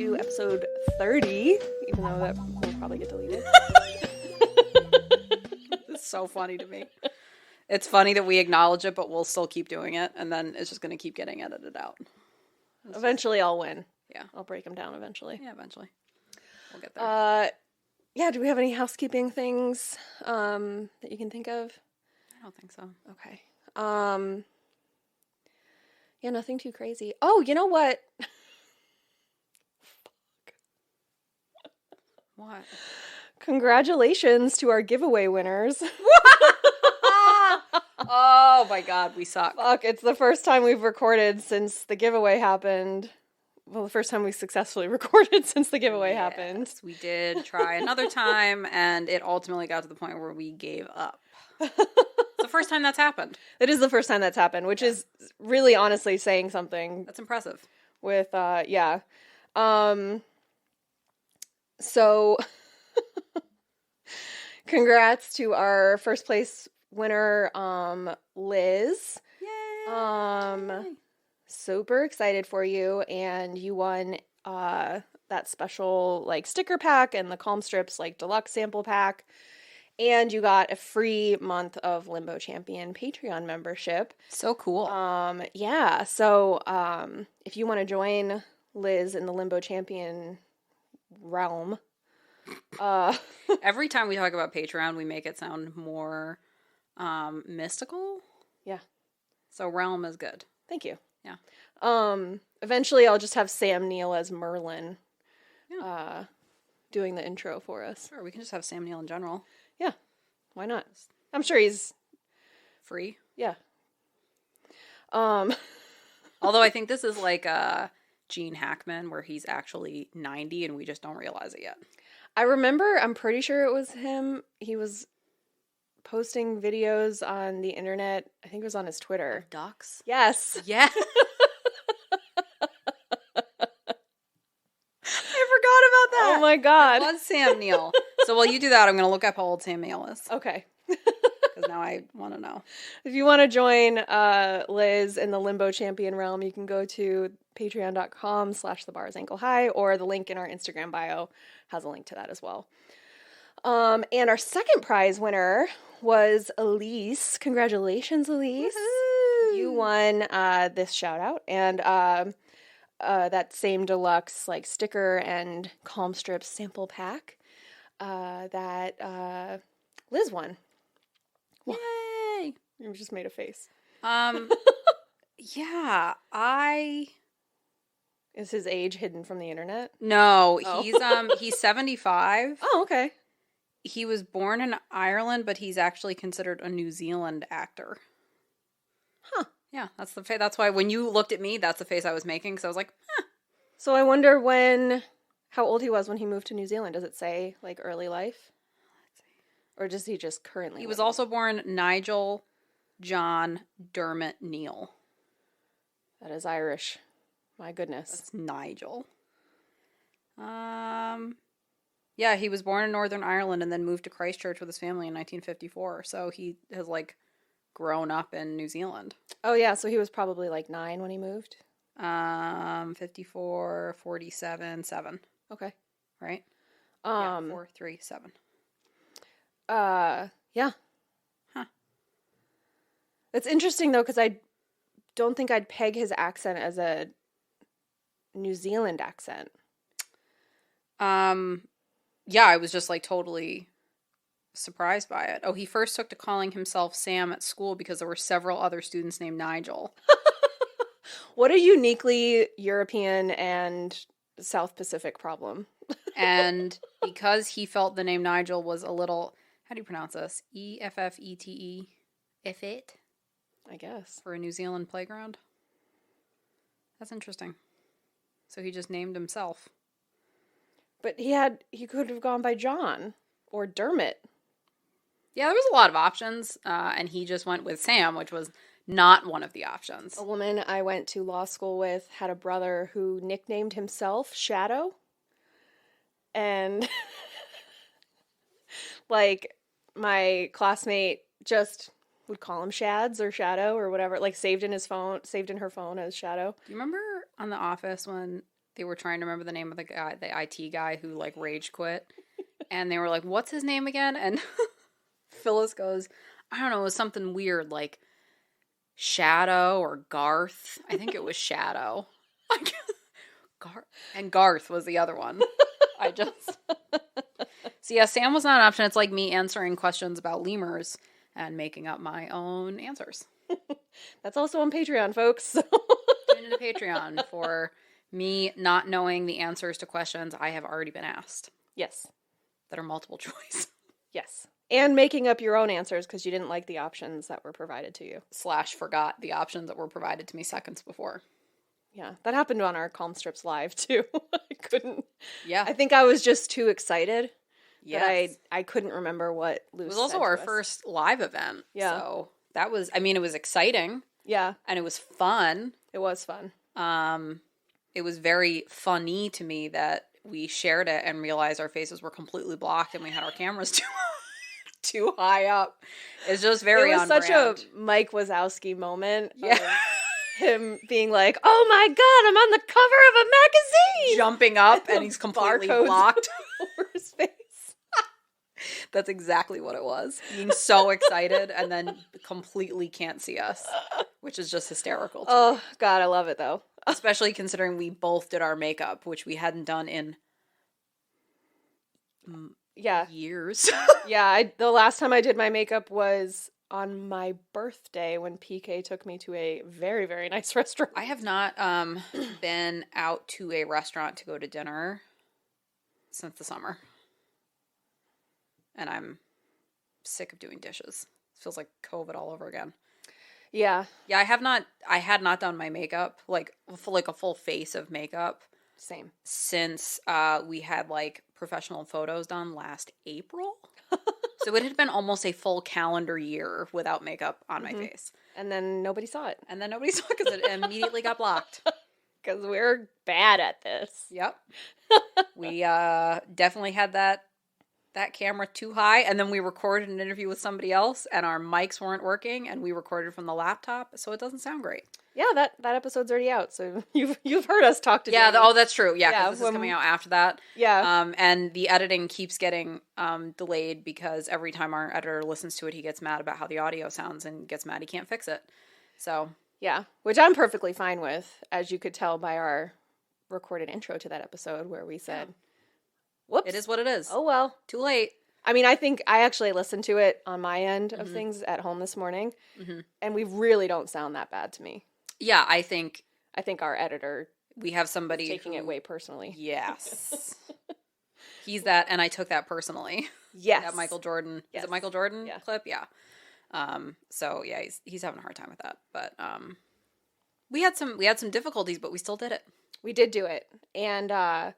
to episode 30, even though that will probably get deleted. It's so funny to me. It's funny that we acknowledge it, but we'll still keep doing it, and then it's just going to keep getting edited out. Eventually I'll win. Yeah. I'll break them down eventually. Yeah, eventually. We'll get there. Yeah, do we have any housekeeping things that you can think of? I don't think so. Okay. Yeah, nothing too crazy. Oh, you know what? Fuck. What? Congratulations to our giveaway winners. Oh my god, we suck. Fuck, it's the first time we've recorded since the giveaway happened. Well, the first time we successfully recorded since the giveaway happened. We did try another time, and it ultimately got to the point where we gave up. It's the first time that's happened. It is the first time that's happened, which is really honestly saying something. That's impressive. With, yeah. So, congrats to our first place winner, Liz. Yay! Super excited for you, and you won that special like sticker pack and the Calm Strips like deluxe sample pack, and you got a free month of Limbo Champion Patreon membership. So cool. Yeah. So if you want to join Liz in the Limbo Champion realm, every time we talk about Patreon, we make it sound more mystical. Yeah. So realm is good. Thank you. Yeah. Eventually I'll just have Sam Neill as Merlin Yeah. doing the intro for us. Sure, we can just have Sam Neill in general. Yeah. Why not? I'm sure he's Free. yeah. Although I think this is like Gene Hackman, where he's actually 90 and we just don't realize it yet. I'm pretty sure it was him. He was posting videos on the internet. I think it was on his Twitter. Ducks? Yes. Yeah. I forgot about that. Oh my god. It was Sam Neill. So while you do that, I'm going to look up how old Sam Neill is. Okay. Because now I want to know. If you want to join Liz in the Limbo Champion realm, you can go to patreon.com/thebarsankle-high, or the link in our Instagram bio has a link to that as well. And our second prize winner was Elise. Congratulations, Elise. Woo-hoo! You won this shout out and that same deluxe like sticker and Calm Strips sample pack that Liz won. Yay! You just made a face. Yeah, Is his age hidden from the internet? No, Oh. he's 75. Oh, okay. He was born in Ireland, but he's actually considered a New Zealand actor. Huh. Yeah, that's the that's why when you looked at me, that's the face I was making, because I was like, huh. So I wonder how old he was when he moved to New Zealand. Does it say, like, early life? Let's see. Or does he just currently He was live? also born Nigel John Dermot Neal. That is Irish. My goodness. That's Nigel. Yeah, he was born in Northern Ireland and then moved to Christchurch with his family in 1954. So he has, like, grown up in New Zealand. Oh, yeah, so he was probably, like, 9 when he moved? 54, 47, 7. Okay. Right? Yeah, 4, 3, 7. Yeah. Huh. It's interesting, though, because I don't think I'd peg his accent as a New Zealand accent. Yeah, I was just, like, totally surprised by it. Oh, he first took to calling himself Sam at school because there were several other students named Nigel. What a uniquely European and South Pacific problem. And because he felt the name Nigel was a little, how do you pronounce this? Effete? Effete? I guess. For a New Zealand playground? That's interesting. So he just named himself. But he could have gone by John or Dermot. Yeah, there was a lot of options, and he just went with Sam, which was not one of the options. A woman I went to law school with had a brother who nicknamed himself Shadow. And, like, my classmate just would call him Shads or Shadow or whatever, like, saved in her phone as Shadow. Do you remember on The Office when, I they were trying to remember the name of the guy, the IT guy who like rage quit. And they were like, what's his name again? And Phyllis goes, I don't know, it was something weird like Shadow or Garth. I think it was Shadow. And Garth was the other one. So yeah, Sam was not an option. It's like me answering questions about lemurs and making up my own answers. That's also on Patreon, folks. So. Tune into Patreon for me not knowing the answers to questions I have already been asked. Yes. That are multiple choice. Yes. And making up your own answers because you didn't like the options that were provided to you. / forgot the options that were provided to me seconds before. Yeah, that happened on our Calm Strips live, too. I couldn't. Yeah. I think I was just too excited. Yes. But I couldn't remember what Luce said. It was also our first live event. Yeah. So that was, I mean, it was exciting. Yeah. And it was fun. It was fun. It was very funny to me that we shared it and realized our faces were completely blocked and we had our cameras too high up. It's just very on brand. It was such a Mike Wazowski moment. Yeah. Him being like, oh my God, I'm on the cover of a magazine! Jumping up and he's completely blocked over his face. That's exactly what it was. Being so excited and then completely can't see us, which is just hysterical. Oh, God, I love it, though. Especially considering we both did our makeup, which we hadn't done in years. Yeah, the last time I did my makeup was on my birthday when PK took me to a very, very nice restaurant. I have not been out to a restaurant to go to dinner since the summer. And I'm sick of doing dishes. It feels like COVID all over again. Yeah. Yeah, I had not done my makeup, like a full face of makeup. Same. Since we had like professional photos done last April. So it had been almost a full calendar year without makeup on my face. And then nobody saw it. Because it immediately got blocked. Because we're bad at this. Yep. We definitely had that camera too high, and then we recorded an interview with somebody else, and our mics weren't working, and we recorded from the laptop, so it doesn't sound great. Yeah, that episode's already out, so you've heard us talk to Jamie. Yeah, that's true. Yeah, because this is coming out after that. Yeah. And the editing keeps getting delayed because every time our editor listens to it, he gets mad about how the audio sounds and gets mad he can't fix it. So yeah, which I'm perfectly fine with, as you could tell by our recorded intro to that episode where we said, whoops. It is what it is. Oh, well. Too late. I mean, I think I actually listened to it on my end of things at home this morning, and we really don't sound that bad to me. Yeah, I think our editor, we have somebody taking it way personally. Yes. He's that, and I took that personally. Yes. That Michael Jordan. Yes. Is it Michael Jordan Yeah. clip? Yeah. So yeah, he's having a hard time with that. But we had some difficulties, but we still did it. We did do it. And our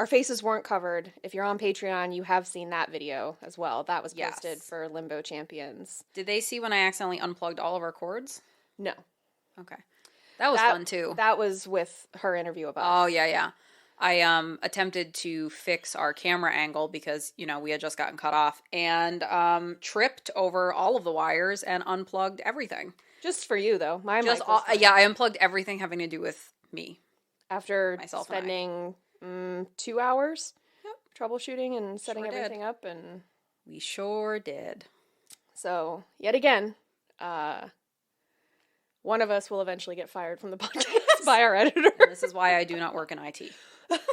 faces weren't covered. If you're on Patreon, you have seen that video as well. That was posted for Limbo Champions. Did they see when I accidentally unplugged all of our cords? No. Okay. That was fun too. That was with her interview about. Oh, yeah. I attempted to fix our camera angle because, we had just gotten cut off and tripped over all of the wires and unplugged everything. Just for you, though. My mic was yeah, I unplugged everything having to do with me. After spending 2 hours troubleshooting and setting everything up. And we sure did. So, yet again, one of us will eventually get fired from the podcast by our editor. And this is why I do not work in IT. Fuck,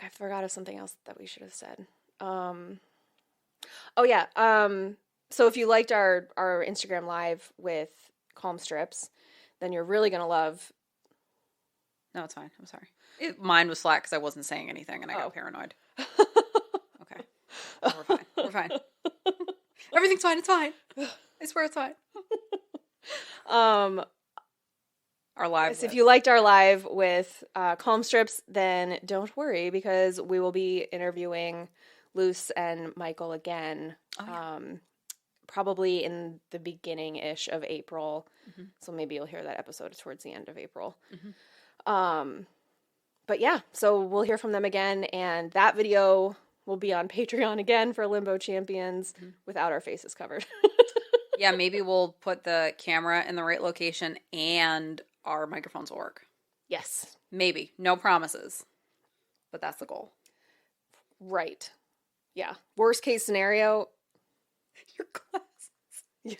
I forgot of something else that we should have said. Oh yeah. So if you liked our Instagram live with Calm Strips, then you're really gonna love. No, it's fine. I'm sorry. Mine was flat because I wasn't saying anything and I got paranoid. Okay. We're fine. Everything's fine. It's fine. I swear it's fine. Our live. If you liked our live with Calm Strips, then don't worry because we will be interviewing Luce and Michael again. Probably in the beginning-ish of April. So maybe you'll hear that episode towards the end of April. But yeah, so we'll hear from them again, and that video will be on Patreon again for Limbo Champions without our faces covered. Yeah, maybe we'll put the camera in the right location and our microphones will work. Yes. Maybe. No promises. But that's the goal. Right. Yeah. Worst case scenario. Your glasses. Yeah.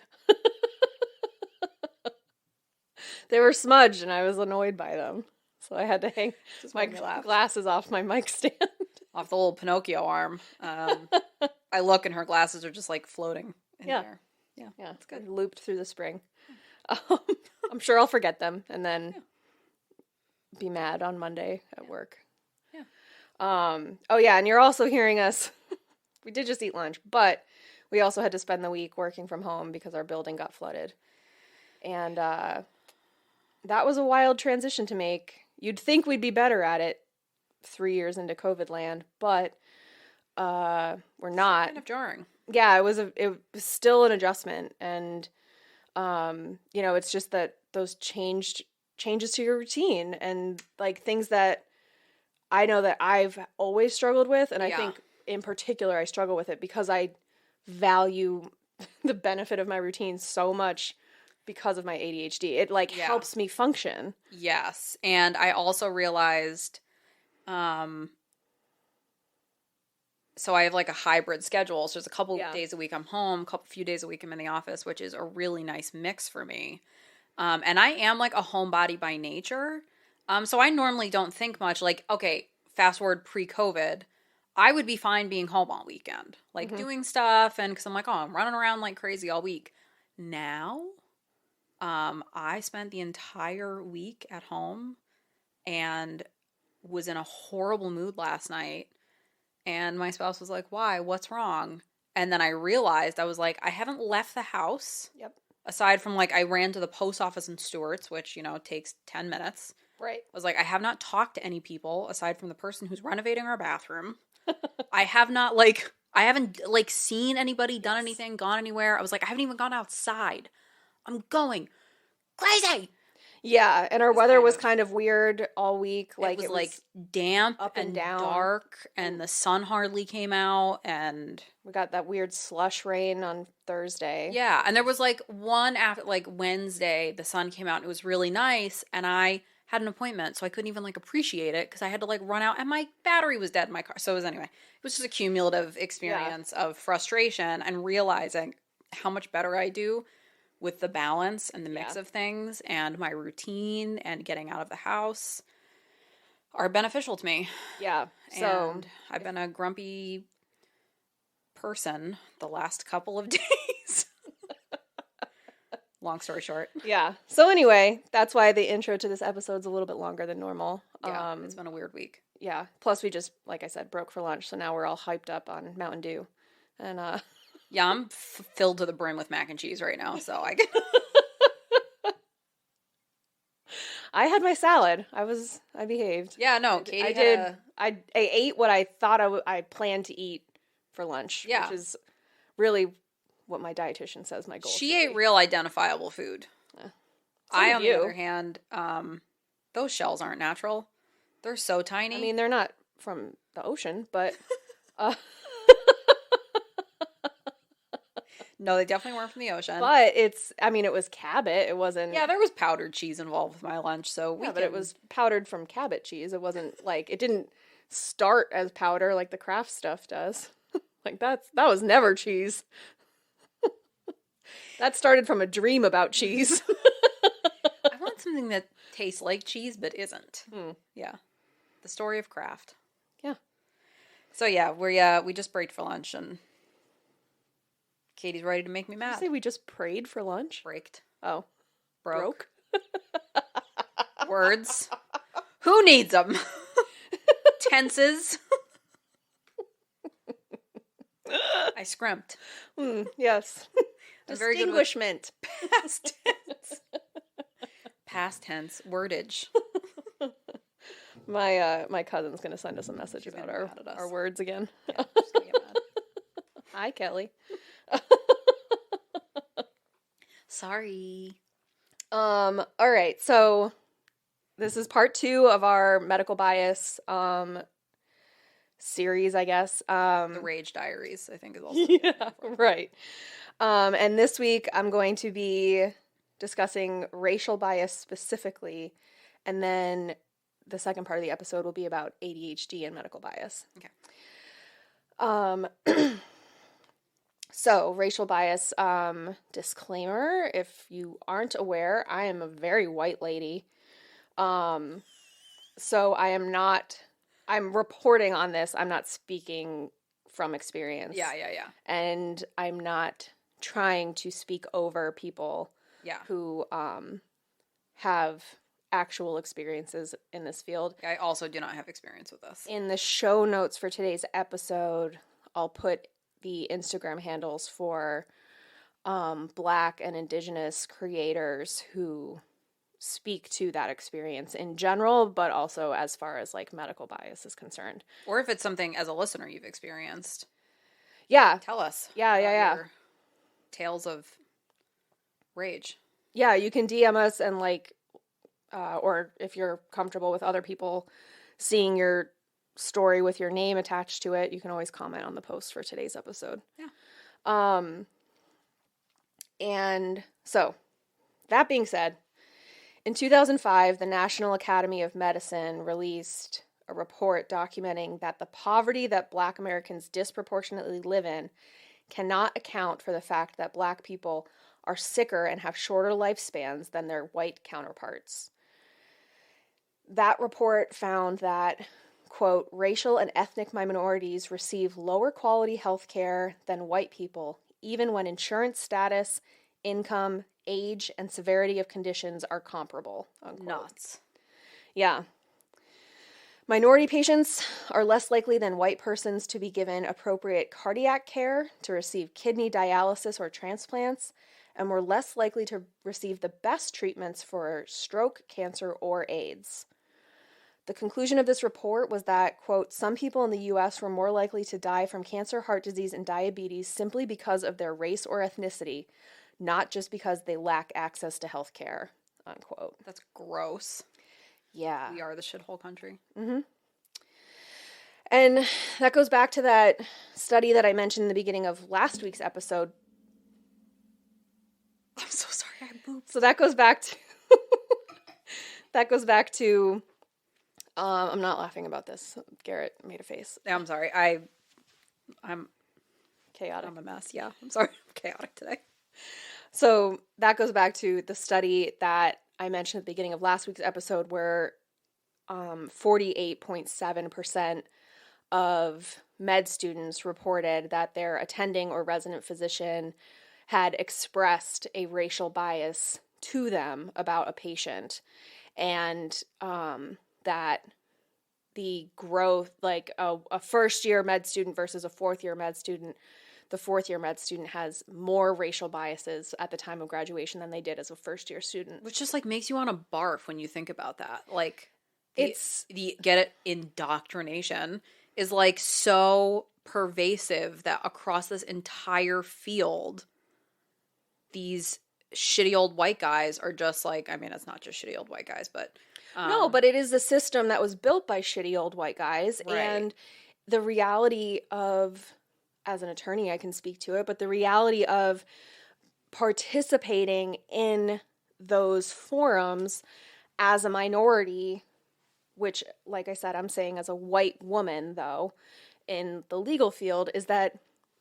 They were smudged and I was annoyed by them. So I had to hang my glasses off my mic stand. Off the little Pinocchio arm. I look and her glasses are just like floating in the air. Yeah. Yeah. It's good. Looped through the spring. I'm sure I'll forget them and then be mad on Monday at work. Yeah. Oh yeah, and you're also hearing us. We did just eat lunch, but we also had to spend the week working from home because our building got flooded. And that was a wild transition to make. You'd think we'd be better at it 3 years into COVID land, but we're not. Kind of jarring. Yeah, it was still an adjustment, and it's just that those changes to your routine and like things that I know that I've always struggled with, and I think in particular I struggle with it because I value the benefit of my routine so much because of my ADHD. It helps me function. Yes, and I also realized so I have like a hybrid schedule. So there's a couple days a week I'm home, few days a week I'm in the office, which is a really nice mix for me. And I am like a homebody by nature. So I normally don't think much. Like, okay, fast forward pre-COVID, I would be fine being home all weekend, like doing stuff. And because I'm like, oh, I'm running around like crazy all week. Now, I spent the entire week at home and was in a horrible mood last night. And my spouse was like, why? What's wrong? And then I realized, I was like, I haven't left the house. Yep. Aside from like, I ran to the post office in Stewart's, which, takes 10 minutes. Right. I was like, I have not talked to any people aside from the person who's renovating our bathroom. I haven't seen anybody, done anything, gone anywhere. I was like, I haven't even gone outside. I'm going crazy. Yeah, and our weather was kind of weird all week. Like it was like damp up and down, dark, and the sun hardly came out, and we got that weird slush rain on Thursday. Yeah, and there was like one after like Wednesday, the sun came out and it was really nice, and I had an appointment, so I couldn't even like appreciate it because I had to like run out and my battery was dead in my car. So it was just a cumulative experience of frustration and realizing how much better I do with the balance and the mix of things, and my routine and getting out of the house are beneficial to me. Yeah. So and I've been a grumpy person the last couple of days. Long story short. Yeah. So anyway, that's why the intro to this episode's a little bit longer than normal. Yeah, it's been a weird week. Yeah. Plus we just, like I said, broke for lunch, so now we're all hyped up on Mountain Dew. And yeah, I'm filled to the brim with mac and cheese right now, so I can... I had my salad. I behaved. Yeah, no, Katie I did. I ate what I thought I planned to eat for lunch. Yeah. Which is really what my dietitian says my goal She ate real identifiable food. I, on the other hand, those shells aren't natural. They're so tiny. I mean, they're not from the ocean, but... No, they definitely weren't from the ocean. But it was Cabot. It wasn't... Yeah, there was powdered cheese involved with my lunch, so but it was powdered from Cabot cheese. It wasn't like... It didn't start as powder like the Kraft stuff does. Like, that was never cheese. That started from a dream about cheese. I want something that tastes like cheese but isn't. Yeah. The story of Kraft. Yeah. So yeah, we just braked for lunch and Katie's ready to make me mad. Did you say we just prayed for lunch? Braked. Oh. Broke. Words. Who needs them? Tenses. I scrimped. Yes. Distinguishment. Past tense. Past tense. Wordage. My cousin's going to send us a message about our words again. Yeah, she's gonna get mad. Hi, Kelly. Sorry. All right. So this is part 2 of our medical bias series, I guess. The Rage Diaries, I think, is also yeah, right. And this week I'm going to be discussing racial bias specifically, and then the second part of the episode will be about ADHD and medical bias. Okay. So, racial bias, disclaimer, if you aren't aware, I am a very white lady. So I'm reporting on this. I'm not speaking from experience. Yeah. And I'm not trying to speak over people who have actual experiences in this field. I also do not have experience with this. In the show notes for today's episode, I'll put the Instagram handles for Black and Indigenous creators who speak to that experience in general, but also as far as like medical bias is concerned. Or if it's something as a listener you've experienced. Yeah. Tell us. Yeah. Your tales of rage. Yeah, you can DM us and like, or if you're comfortable with other people seeing your story with your name attached to it, you can always comment on the post for today's episode. Yeah. And so, that being said, in 2005, the National Academy of Medicine released a report documenting that the poverty that Black Americans disproportionately live in cannot account for the fact that Black people are sicker and have shorter lifespans than their white counterparts. That report found that, quote, racial and ethnic minorities receive lower quality health care than white people, even when insurance status, income, age, and severity of conditions are comparable, unquote. Nuts. Yeah. Minority patients are less likely than white persons to be given appropriate cardiac care, to receive kidney dialysis or transplants, and were less likely to receive the best treatments for stroke, cancer, or AIDS. The conclusion of this report was that, quote, some people in the U.S. were more likely to die from cancer, heart disease, and diabetes simply because of their race or ethnicity, not just because they lack access to health care, unquote. That's gross. Yeah. We are the shithole country. Mm-hmm. And that goes back to that study that I mentioned in the beginning of last week's episode. I'm so sorry, I booped. So that goes back to, I'm not laughing about this. Garet made a face. Yeah, I'm sorry. I'm chaotic. I'm a mess. Yeah, I'm sorry. I'm chaotic today. So that goes back to the study that I mentioned at the beginning of last week's episode where 48.7% of med students reported that their attending or resident physician had expressed a racial bias to them about a patient, and that the growth, like a first-year med student versus a fourth-year med student, the fourth-year med student has more racial biases at the time of graduation than they did as a first-year student. Which just, like, makes you want to barf when you think about that. Like, It's indoctrination is, like, so pervasive that across this entire field, these shitty old white guys are just, like, I mean, it's not just shitty old white guys, but... no, but it is a system that was built by shitty old white guys, right. And the reality of... as an attorney, I can speak to it, but the reality of participating in those forums as a minority, which, like I said, I'm saying as a white woman, though, in the legal field, is that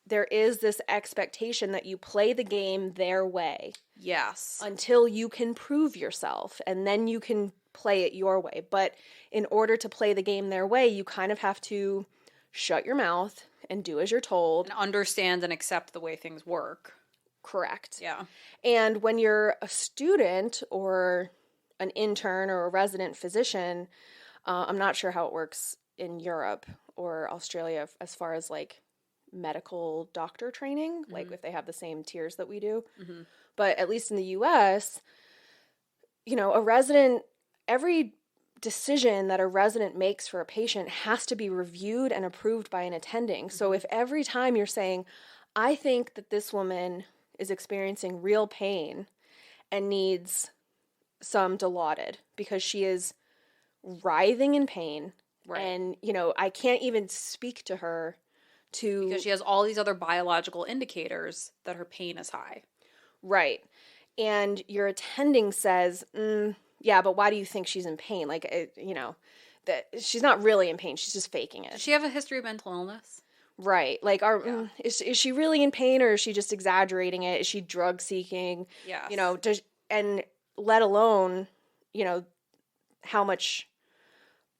there is this expectation that you play the game their way. Yes. Until you can prove yourself, and then you can play it your way. But in order to play the game their way, you kind of have to shut your mouth and do as you're told. And understand and accept the way things work. Correct. Yeah. And when you're a student or an intern or a resident physician, I'm not sure how it works in Europe or Australia as far as like medical doctor training, mm-hmm. like if they have the same tiers that we do. Mm-hmm. But at least in the US, you know, every decision that a resident makes for a patient has to be reviewed and approved by an attending. So if every time you're saying, I think that this woman is experiencing real pain and needs some Dilaudid because she is writhing in pain, right. And, you know, I can't even speak to her because she has all these other biological indicators that her pain is high. Right. and your attending says, yeah, but why do you think she's in pain? Like, that she's not really in pain. She's just faking it. Does she have a history of mental illness? Right. Like, is she really in pain, or is she just exaggerating it? Is she drug seeking? Yes. And let alone, how much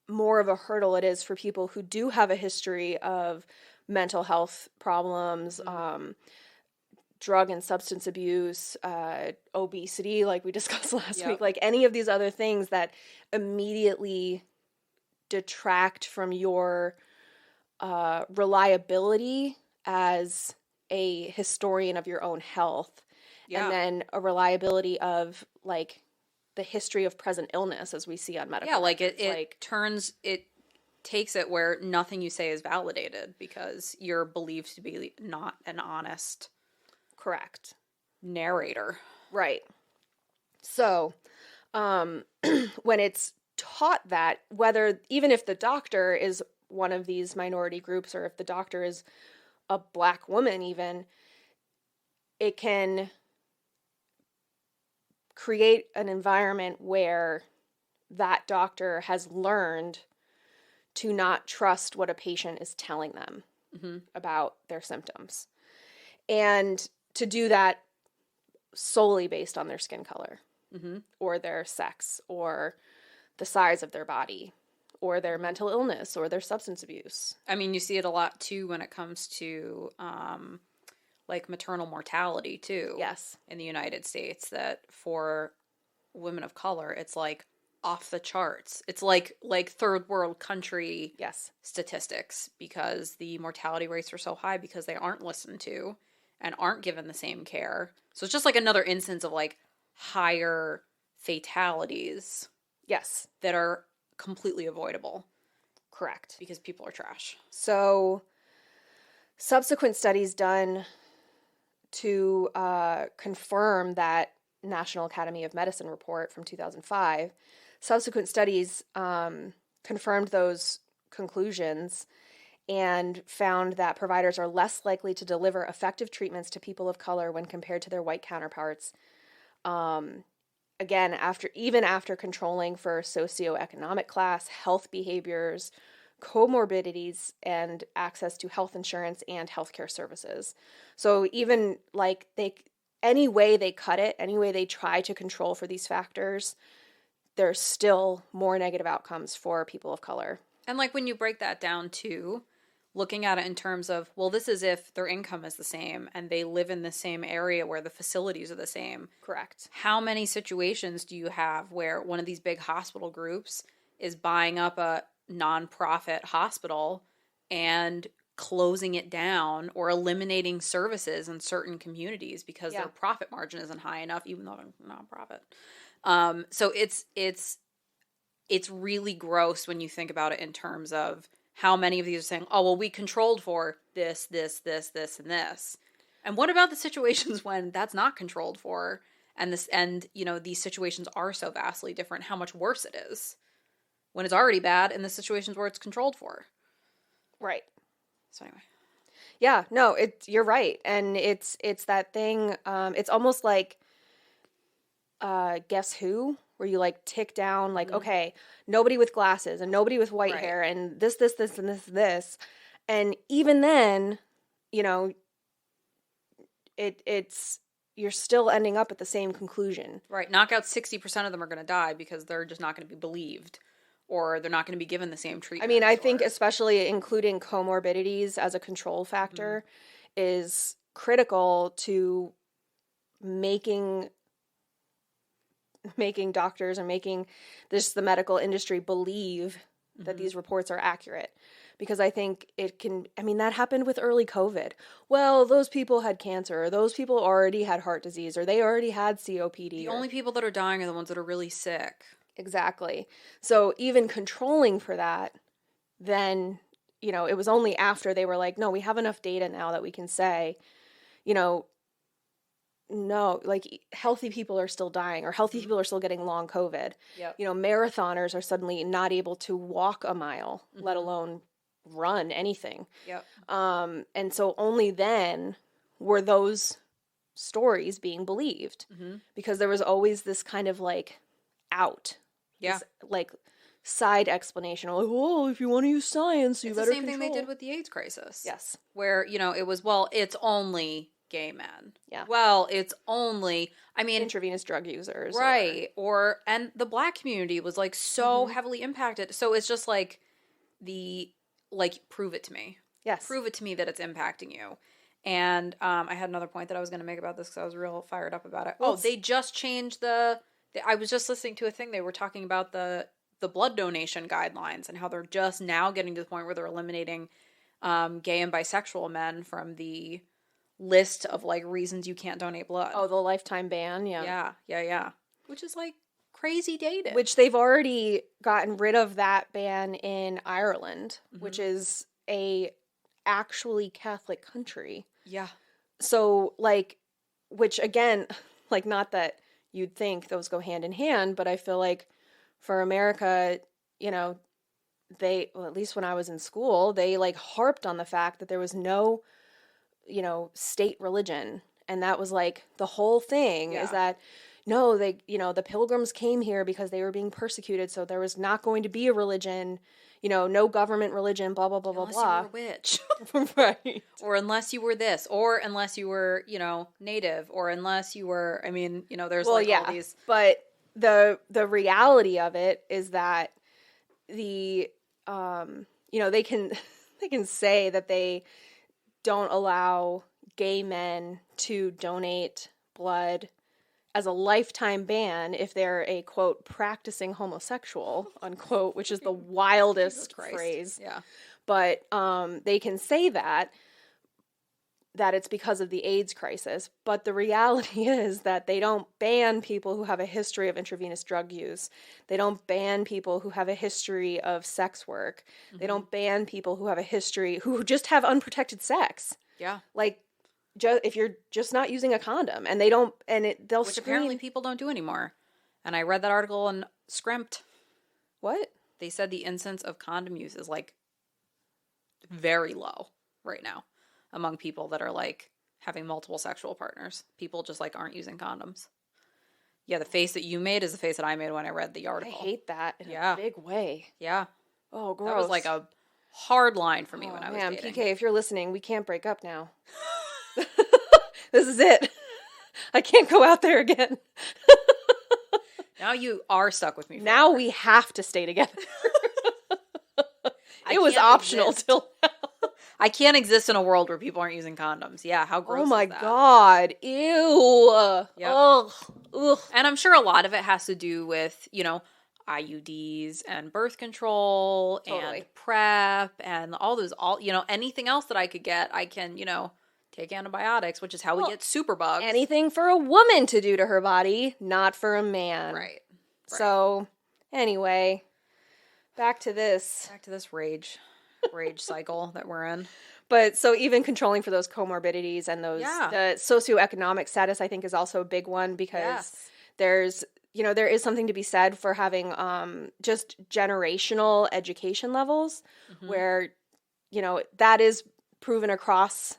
more of a hurdle it is for people who do have a history of mental health problems, drug and substance abuse, obesity, like we discussed last week, like any of these other things that immediately detract from your reliability as a historian of your own health. And then a reliability of like the history of present illness as we see on medical. Yeah, like it takes it where nothing you say is validated because you're believed to be not an honest, correct narrator. Right. So, when it's taught that, whether even if the doctor is one of these minority groups, or if the doctor is a Black woman even, it can create an environment where that doctor has learned to not trust what a patient is telling them about their symptoms. And to do that solely based on their skin color or their sex or the size of their body or their mental illness or their substance abuse. I mean, you see it a lot too when it comes to like maternal mortality too. Yes. In the United States, that for women of color, it's like off the charts. It's like third world country statistics, because the mortality rates are so high because they aren't listened to and aren't given the same care. So it's just like another instance of like higher fatalities. Yes. That are completely avoidable. Correct. Because people are trash. So subsequent studies done to confirm that National Academy of Medicine report from 2005, subsequent studies confirmed those conclusions and found that providers are less likely to deliver effective treatments to people of color when compared to their white counterparts. Again, after controlling for socioeconomic class, health behaviors, comorbidities, and access to health insurance and healthcare services. So even like any way they cut it, any way they try to control for these factors, there's still more negative outcomes for people of color. And like when you break that down too, looking at it in terms of, well, this is if their income is the same and they live in the same area where the facilities are the same. Correct. How many situations do you have where one of these big hospital groups is buying up a nonprofit hospital and closing it down or eliminating services in certain communities because their profit margin isn't high enough, even though they're nonprofit? So it's really gross when you think about it in terms of how many of these are saying, oh, well, we controlled for this, this, this, this, and this. And what about the situations when that's not controlled for, and these situations are so vastly different, how much worse it is when it's already bad in the situations where it's controlled for? Right. So anyway. Yeah, no, you're right. And it's that thing, it's almost like Guess Who, where you like tick down like, okay, nobody with glasses and nobody with white hair and this, and this. And even then, it's you're still ending up at the same conclusion. Right. Knock out 60% of them are going to die because they're just not going to be believed, or they're not going to be given the same treatment. I mean, I think especially including comorbidities as a control factor is critical to making doctors and making the medical industry believe that these reports are accurate. Because I think that happened with early COVID. Well, those people had cancer, or those people already had heart disease, or they already had COPD. The only people that are dying are the ones that are really sick. Exactly. So even controlling for that, then, it was only after they were like, no, we have enough data now that we can say, no, like healthy people are still dying, or healthy people are still getting long COVID. Yep. Marathoners are suddenly not able to walk a mile, let alone run anything. Yep. And so only then were those stories being believed, because there was always this kind of like out, Yeah. this, like side explanation, like, oh, if you want to use science, you It's better the same control. thing they did with the AIDS crisis. Yes. Where, it was, well, it's only gay men. Yeah. Well, it's only, Intravenous drug users. right. And the Black community was like so heavily impacted. So it's just like prove it to me. Yes. Prove it to me that it's impacting you. And I had another point that I was going to make about this because I was real fired up about it. They just changed I was just listening to a thing. They were talking about the blood donation guidelines and how they're just now getting to the point where they're eliminating gay and bisexual men from the list of like reasons you can't donate blood. Oh, the lifetime ban. Yeah. Which is like crazy dated. Which they've already gotten rid of that ban in Ireland, which is a actually Catholic country. Yeah. So like, which again, like, not that you'd think those go hand in hand, but I feel like for America, at least when I was in school, they like harped on the fact that there was no, state religion. And that was like the whole thing is that no, they, the Pilgrims came here because they were being persecuted. So there was not going to be a religion, no government religion, blah, blah, blah, Unless blah, you were a witch. Right. Or unless you were this, or unless you were, native, or unless you were, there's all these. But the reality of it is that they can say that they don't allow gay men to donate blood as a lifetime ban if they're a, quote, practicing homosexual, unquote, which is the wildest phrase. Yeah. But they can say that it's because of the AIDS crisis. But the reality is that they don't ban people who have a history of intravenous drug use. They don't ban people who have a history of sex work. They don't ban people who have a history, who just have unprotected sex. Yeah. Like, if you're just not using a condom, and they'll Which scream. apparently people don't do anymore. And I read that article and scrimped. What? They said the incidence of condom use is like very low right now among people that are like having multiple sexual partners. People just like aren't using condoms. Yeah, the face that you made is the face that I made when I read the article. I hate that in a big way. Yeah. Oh, gross. That was like a hard line for me when I was dating. PK, if you're listening, we can't break up now. This is it. I can't go out there again. Now you are stuck with me. Now we have to stay together. It was optional till now. I can't exist in a world where people aren't using condoms. Yeah, how gross is that? Oh my God. Ew. Yep. Ugh. And I'm sure a lot of it has to do with, IUDs and birth control and PrEP and anything else that I could get, I can, take antibiotics, which is how we get superbugs. Anything for a woman to do to her body, not for a man. Right. So, anyway, back to this rage cycle that we're in. But so even controlling for those comorbidities and those, the socioeconomic status, I think, is also a big one, because there is something to be said for having just generational education levels where, that is proven across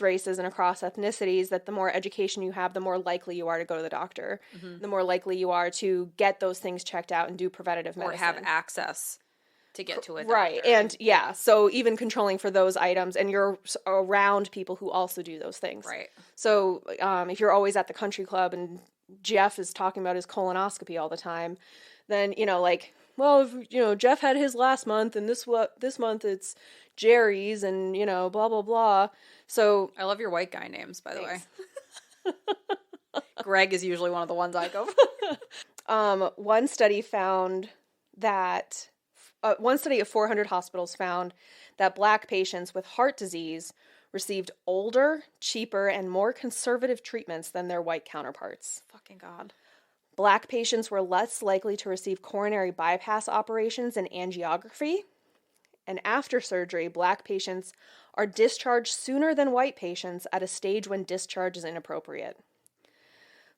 races and across ethnicities, that the more education you have, the more likely you are to go to the doctor, the more likely you are to get those things checked out and do preventative medicine. Or have access to get to a doctor. Right. And so even controlling for those items, and you're around people who also do those things. Right. So if you're always at the country club and Jeff is talking about his colonoscopy all the time, then, well, if, Jeff had his last month and this month it's Jerry's and, blah, blah, blah. So I love your white guy names, by the way. Greg is usually one of the ones I go for. One study of 400 hospitals found that Black patients with heart disease received older, cheaper, and more conservative treatments than their white counterparts. Fucking God. Black patients were less likely to receive coronary bypass operations and angiography. And after surgery, Black patients are discharged sooner than white patients at a stage when discharge is inappropriate.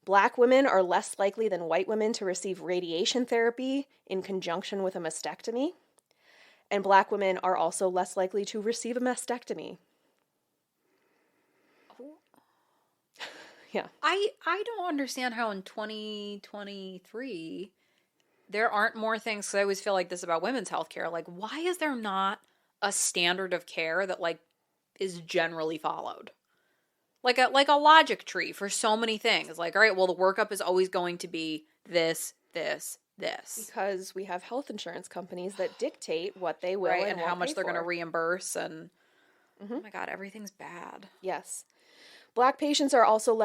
Black women are less likely than white women to receive radiation therapy in conjunction with a mastectomy. And Black women are also less likely to receive a mastectomy. Yeah. I don't understand how in 2023 there aren't more things, 'cause I always feel like this about women's healthcare. Like, why is there not a standard of care that like is generally followed? Like a logic tree for so many things. Like, all right, well, the workup is always going to be this, this, this. Because we have health insurance companies that dictate what they will Right, and and how won't much pay they're going to for. reimburse, and oh my God, everything's bad. Yes. Black patients are also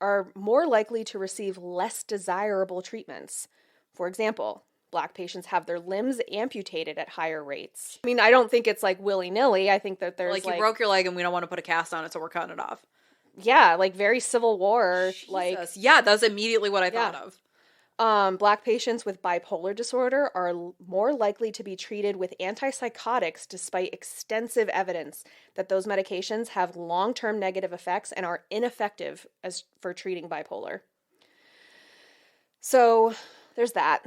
are more likely to receive less desirable treatments. For example, Black patients have their limbs amputated at higher rates. I mean, I don't think it's like willy-nilly. I think that there's Like, you broke your leg and we don't want to put a cast on it, so we're cutting it off. yeah, like very Civil War. Like, Jesus. Yeah, that's immediately what I thought of. Black patients with bipolar disorder are more likely to be treated with antipsychotics despite extensive evidence that those medications have long-term negative effects and are ineffective for treating bipolar. So there's that.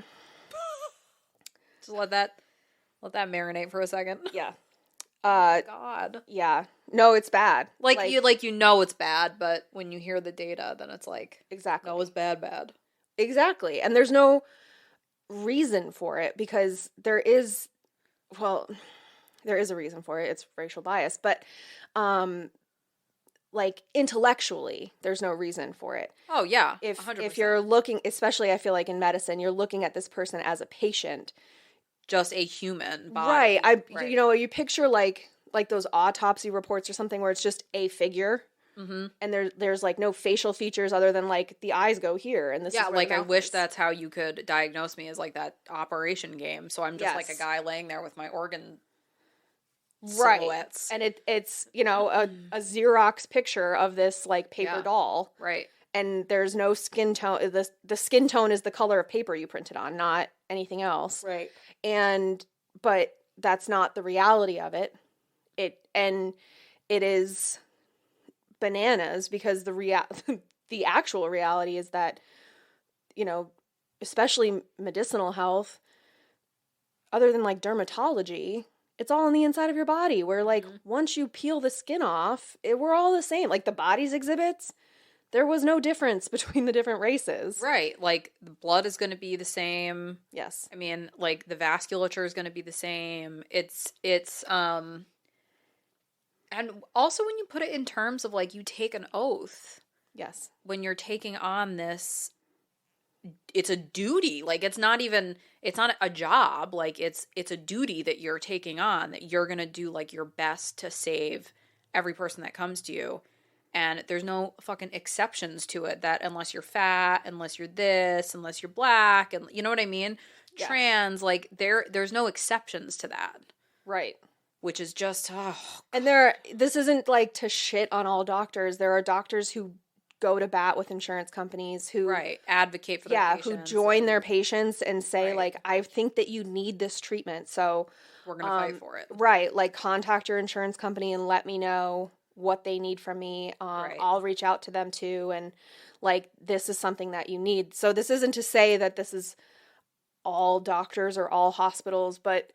Just let that marinate for a second. Yeah. God. Yeah. No, it's bad. You know it's bad, but when you hear the data, then it's like, Exactly. no, it's bad. Exactly. And there's no reason for it because there is a reason for it. It's racial bias, but like intellectually, there's no reason for it. Oh yeah. If 100%. if you're looking, especially I feel like in medicine, you're looking at this person as a patient. Just a human body. Right. You picture like those autopsy reports or something where it's just a figure. Mm-hmm. And there's like no facial features other than like the eyes go here and this is where like the I mouth wish is. that's how you could diagnose me, as like that operation game. So I'm just like a guy laying there with my organ silhouettes. And it's a Xerox picture of this like paper doll. Right. And there's no skin tone. The skin tone is the color of paper you printed on, not anything else. Right. But that's not the reality of it. It is bananas because the actual reality is that, especially medicinal health, other than like dermatology, it's all on the inside of your body where like once you peel the skin off, we're all the same. Like the body's exhibits, there was no difference between the different races. Right. Like the blood is going to be the same. Yes. I mean, like the vasculature is going to be the same. It's and also when you put it in terms of like you take an oath. Yes. When you're taking on this, it's a duty. Like it's not a job. Like it's a duty that you're taking on, that you're going to do like your best to save every person that comes to you. And there's no fucking exceptions to it, that unless you're fat, unless you're this, unless you're black, and you know what I mean? Yes. Trans, like there's no exceptions to that. Right. Which is just, and this isn't like to shit on all doctors. There are doctors who go to bat with insurance companies who advocate for their patients. Who join their patients and say like, I think that you need this treatment, so we're gonna fight for it. Right, like contact your insurance company and let me know what they need from me. I'll reach out to them too, and like this is something that you need. So this isn't to say that this is all doctors or all hospitals, but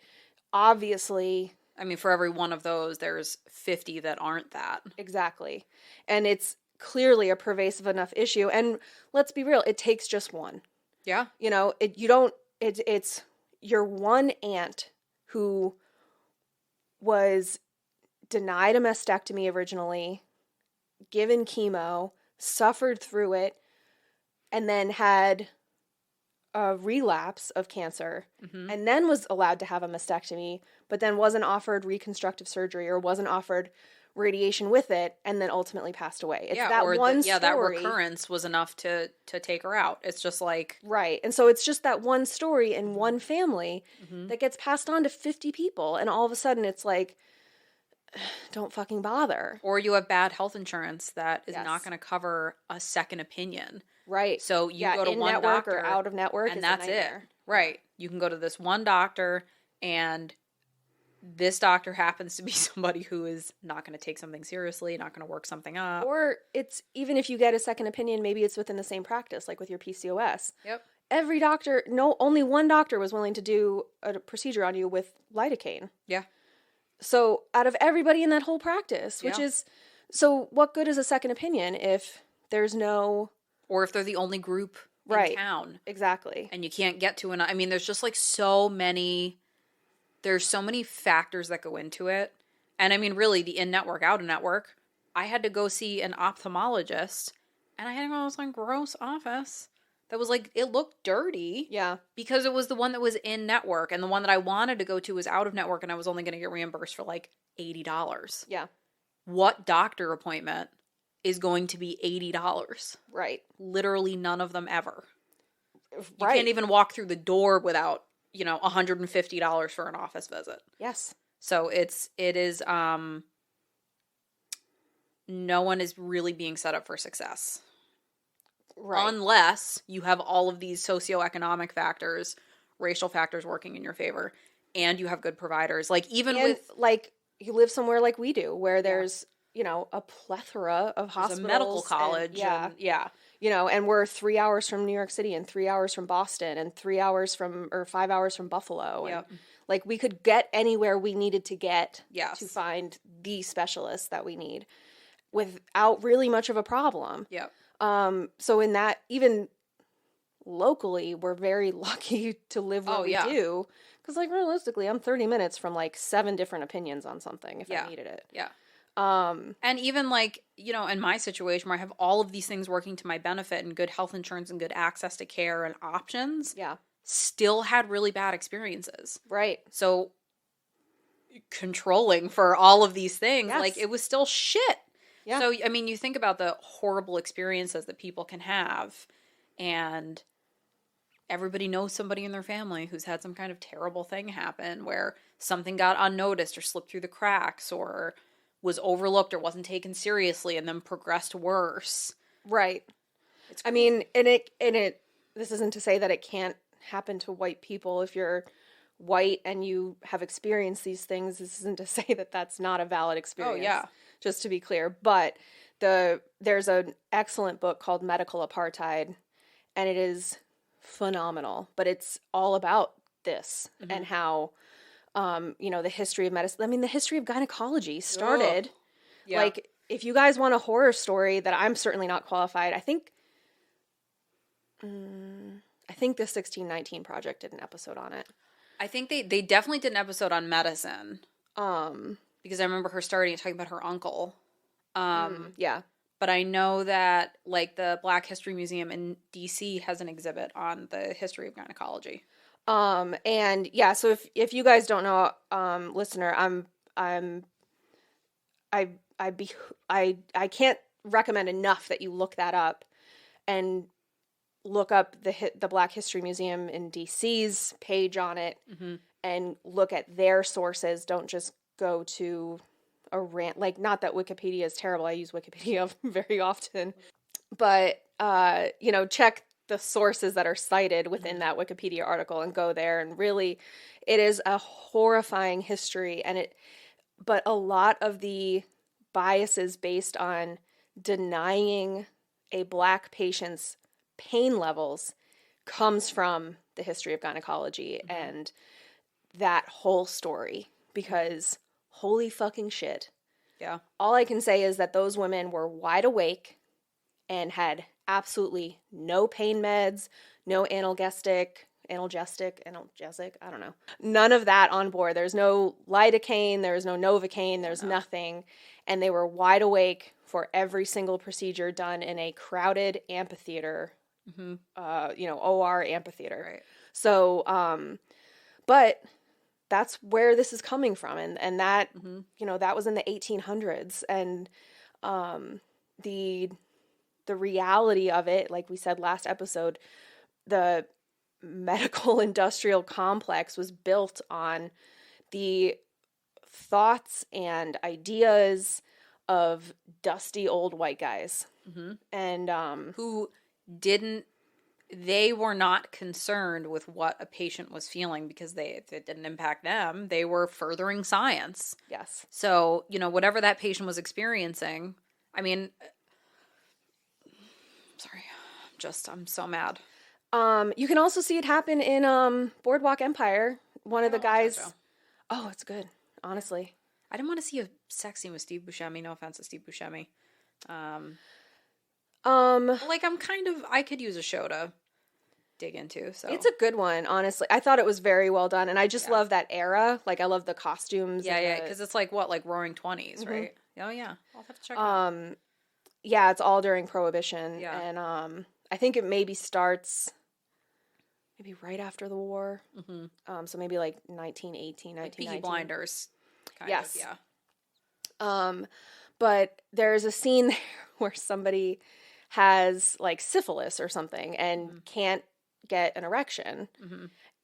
obviously, I mean, for every one of those, there's 50 that aren't that. Exactly. And it's clearly a pervasive enough issue. And let's be real, it takes just one. Yeah. It's your one aunt who was denied a mastectomy originally, given chemo, suffered through it, and then had a relapse of cancer, and then was allowed to have a mastectomy, but then wasn't offered reconstructive surgery or wasn't offered radiation with it, and then ultimately passed away. It's that one story. That recurrence was enough to take her out. It's just like... Right. And so it's just that one story in one family that gets passed on to 50 people, and all of a sudden it's like, don't fucking bother. Or you have bad health insurance that is not going to cover a second opinion. Right. So you go to one doctor or out of network, and that's it. Right. You can go to this one doctor, and this doctor happens to be somebody who is not going to take something seriously, not going to work something up. Or it's, even if you get a second opinion, maybe it's within the same practice, like with your PCOS. Yep. Every doctor, only one doctor was willing to do a procedure on you with lidocaine. Yeah. So out of everybody in that whole practice, which is, so what good is a second opinion if There's no... Or if they're the only group Right. in town. Exactly. And you can't get to I mean, there's just like so many... There's so many factors that go into it. And I mean, really, the in-network, out-of-network, I had to go see an ophthalmologist, and I had to go to some gross office that was like, it looked dirty. Yeah. Because it was the one that was in-network, and the one that I wanted to go to was out-of-network, and I was only going to get reimbursed for like $80. Yeah. What doctor appointment is going to be $80? Right. Literally none of them ever. You Right. can't even walk through the door without, $150 for an office visit. Yes. So it is, no one is really being set up for success. Right. Unless you have all of these socioeconomic factors, racial factors working in your favor, and you have good providers. Like, even with... like, you live somewhere like we do, where there's, a plethora of hospitals. a medical college. And, and we're 3 hours from New York City and 3 hours from Boston and 5 hours from Buffalo. Yep. And, like, we could get anywhere we needed to get Yes. to find the specialists that we need without really much of a problem. Yep. So in that, even locally, we're very lucky to live where we do. Because, like, realistically, I'm 30 minutes from, like, 7 different opinions on something if I needed it. Yeah. And even, like, in my situation where I have all of these things working to my benefit and good health insurance and good access to care and options, still had really bad experiences. Right. So, controlling for all of these things, Yes. like, it was still shit. Yeah. So, I mean, you think about the horrible experiences that people can have, and everybody knows somebody in their family who's had some kind of terrible thing happen where something got unnoticed or slipped through the cracks or was overlooked or wasn't taken seriously and then progressed worse. Right. I mean, this isn't to say that it can't happen to white people. If you're white and you have experienced these things, this isn't to say that that's not a valid experience. Oh, yeah. Just to be clear. But there's an excellent book called Medical Apartheid, and it is phenomenal. But it's all about this and how, the history of medicine. I mean, the history of gynecology started. Yeah. Like, if you guys want a horror story that I'm certainly not qualified, I think the 1619 Project did an episode on it. I think they definitely did an episode on medicine. Because I remember her starting talking about her uncle. Yeah. But I know that, like, the Black History Museum in D.C. has an exhibit on the history of gynecology. And yeah, so if you guys don't know, listener, I can't recommend enough that you look that up and look up the Black History Museum in DC's page on it and look at their sources. Don't just go to a rant. Like, not that Wikipedia is terrible. I use Wikipedia very often, but, check the sources that are cited within that Wikipedia article and go there. And really, it is a horrifying history. But a lot of the biases based on denying a Black patient's pain levels comes from the history of gynecology and that whole story, because holy fucking shit. Yeah. All I can say is that those women were wide awake and had absolutely no pain meds, no analgesic, I don't know. None of that on board. There's no lidocaine, there's no Novocaine, there's nothing. And they were wide awake for every single procedure done in a crowded amphitheater, OR amphitheater. Right. So, but that's where this is coming from. And that, that was in the 1800s. And the reality of it, like we said last episode, the medical industrial complex was built on the thoughts and ideas of dusty old white guys. And who they were not concerned with what a patient was feeling because it didn't impact them. They were furthering science. Yes. So, whatever that patient was experiencing, I mean, sorry, I'm so mad. You can also see it happen in Boardwalk Empire. One of the guys. Oh, it's good. Honestly, I didn't want to see a sex scene with Steve Buscemi. No offense to Steve Buscemi. Like, I could use a show to dig into, so. It's a good one, honestly. I thought it was very well done, and I just Yeah. love that era. Like, I love the costumes. Yeah, because it's like, what, like Roaring Twenties, right? Oh, yeah. I'll have to check it out. Yeah, it's all during Prohibition. Yeah. And I think it maybe starts maybe right after the war. So maybe like 1918, Like Peaky 1919. Blinders, kind Yes. of, yeah. But there's a scene there where somebody has like syphilis or something and can't get an erection.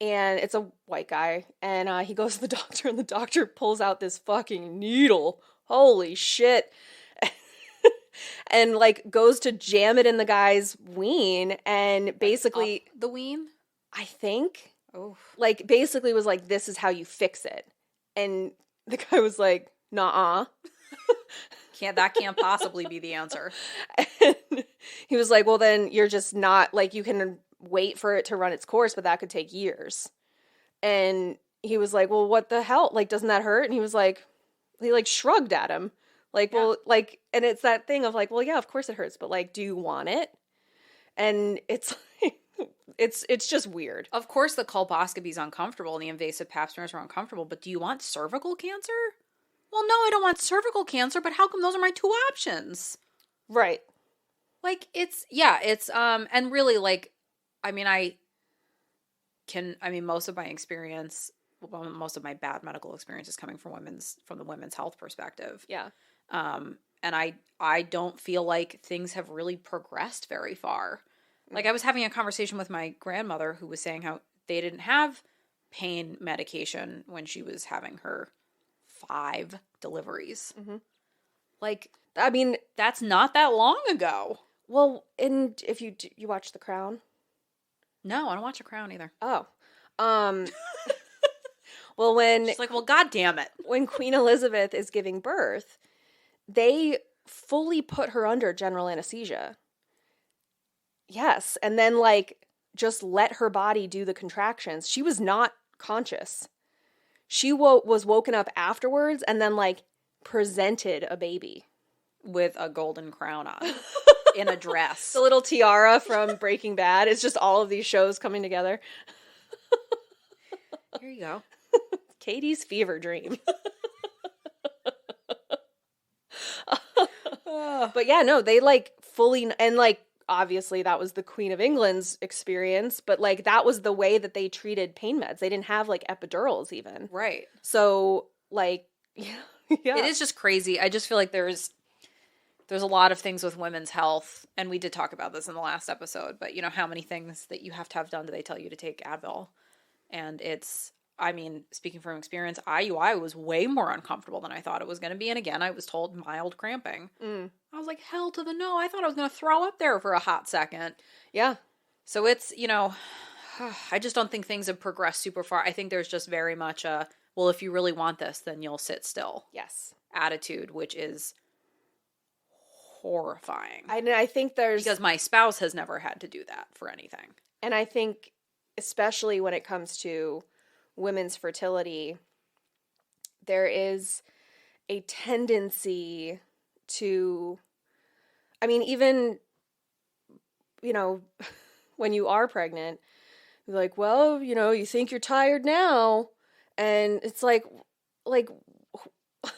And it's a white guy. And he goes to the doctor, and the doctor pulls out this fucking needle. Holy shit. And like goes to jam it in the guy's ween, and basically Up the ween? I think Oh. like basically was like, this is how you fix it. And the guy was like, nuh-uh. That can't possibly be the answer. And he was like, well, then you're just not, like, you can wait for it to run its course, but that could take years. And he was like, well, what the hell? Like, doesn't that hurt? And he was like, he like shrugged at him. Like, well, like, and it's that thing of like, well, yeah, of course it hurts, but like, do you want it? And it's like, it's just weird. Of course the colposcopy is uncomfortable and the invasive pap smears are uncomfortable, but do you want cervical cancer? Well, no, I don't want cervical cancer, but how come those are my two options? Right. Like, it's, and really, like, most of my experience, well, most of my bad medical experience is coming from the women's health perspective. Yeah. And I don't feel like things have really progressed very far. Like, I was having a conversation with my grandmother who was saying how they didn't have pain medication when she was having her 5 deliveries. Like, I mean, that's not that long ago. well, and if you watch The Crown? No, I don't watch The Crown either. Oh. Well, when She's like, well, God damn it. when Queen Elizabeth is giving birth, they fully put her under general anesthesia. Yes, and then like just let her body do the contractions. She was not conscious. She was woken up afterwards and then like presented a baby With a golden crown on. In a dress. The little tiara from Breaking Bad. It's just all of these shows coming together. Here you go. Katie's fever dream. But yeah, no, they like fully, and like obviously that was the Queen of England's experience, but like that was the way that they treated pain meds. They didn't have like epidurals even. Right. So like, yeah. It is just crazy. I just feel like there's a lot of things with women's health, and we did talk about this in the last episode, but you know, how many things that you have to have done do they tell you to take Advil? And it's, I mean, speaking from experience, IUI was way more uncomfortable than I thought it was going to be. And again, I was told mild cramping. I was like, hell to the no. I thought I was going to throw up there for a hot second. Yeah. So it's, you know, I just don't think things have progressed super far. I think there's just very much a, well, if you really want this, then you'll sit still. Yes. Attitude, which is horrifying. I think there's... Because my spouse has never had to do that for anything. And I think, especially when it comes to women's fertility, there is a tendency to, I mean, even, you know, when you are pregnant, you're like, well, you know, you think you're tired now. And it's like,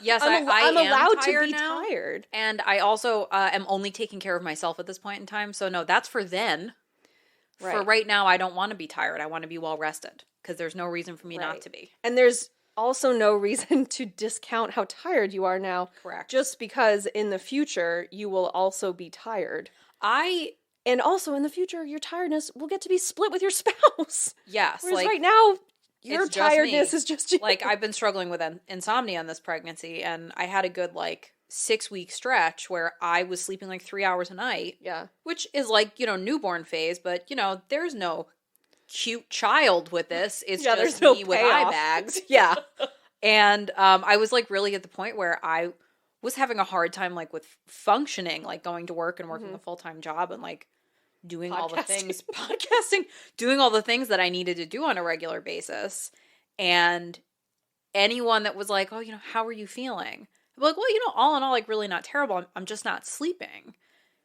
yes, I'm am allowed to tired be now, tired. and I also am only taking care of myself at this point in time. So no, that's for then. Right. For right now, I don't want to be tired. I want to be well rested because there's no reason for me not to be. And there's also no reason to discount how tired you are now. Correct. Just because in the future you will also be tired. And also in the future, your tiredness will get to be split with your spouse. Yes. Whereas like, right now, your it's just tiredness me. is just you. Like, I've been struggling with insomnia in this pregnancy, and I had a good, 6-week stretch where I was sleeping 3 hours a night. Yeah. Which is newborn phase, but, there's no cute child with this. It's just there's no me with payoff. eye bags. Yeah. And I was, really at the point where I was having a hard time, with functioning, going to work and working a full-time job and, doing all the things, doing all the things that I needed to do on a regular basis. And anyone that was like, oh, how are you feeling? I'm like, well, all in all, really not terrible. I'm just not sleeping.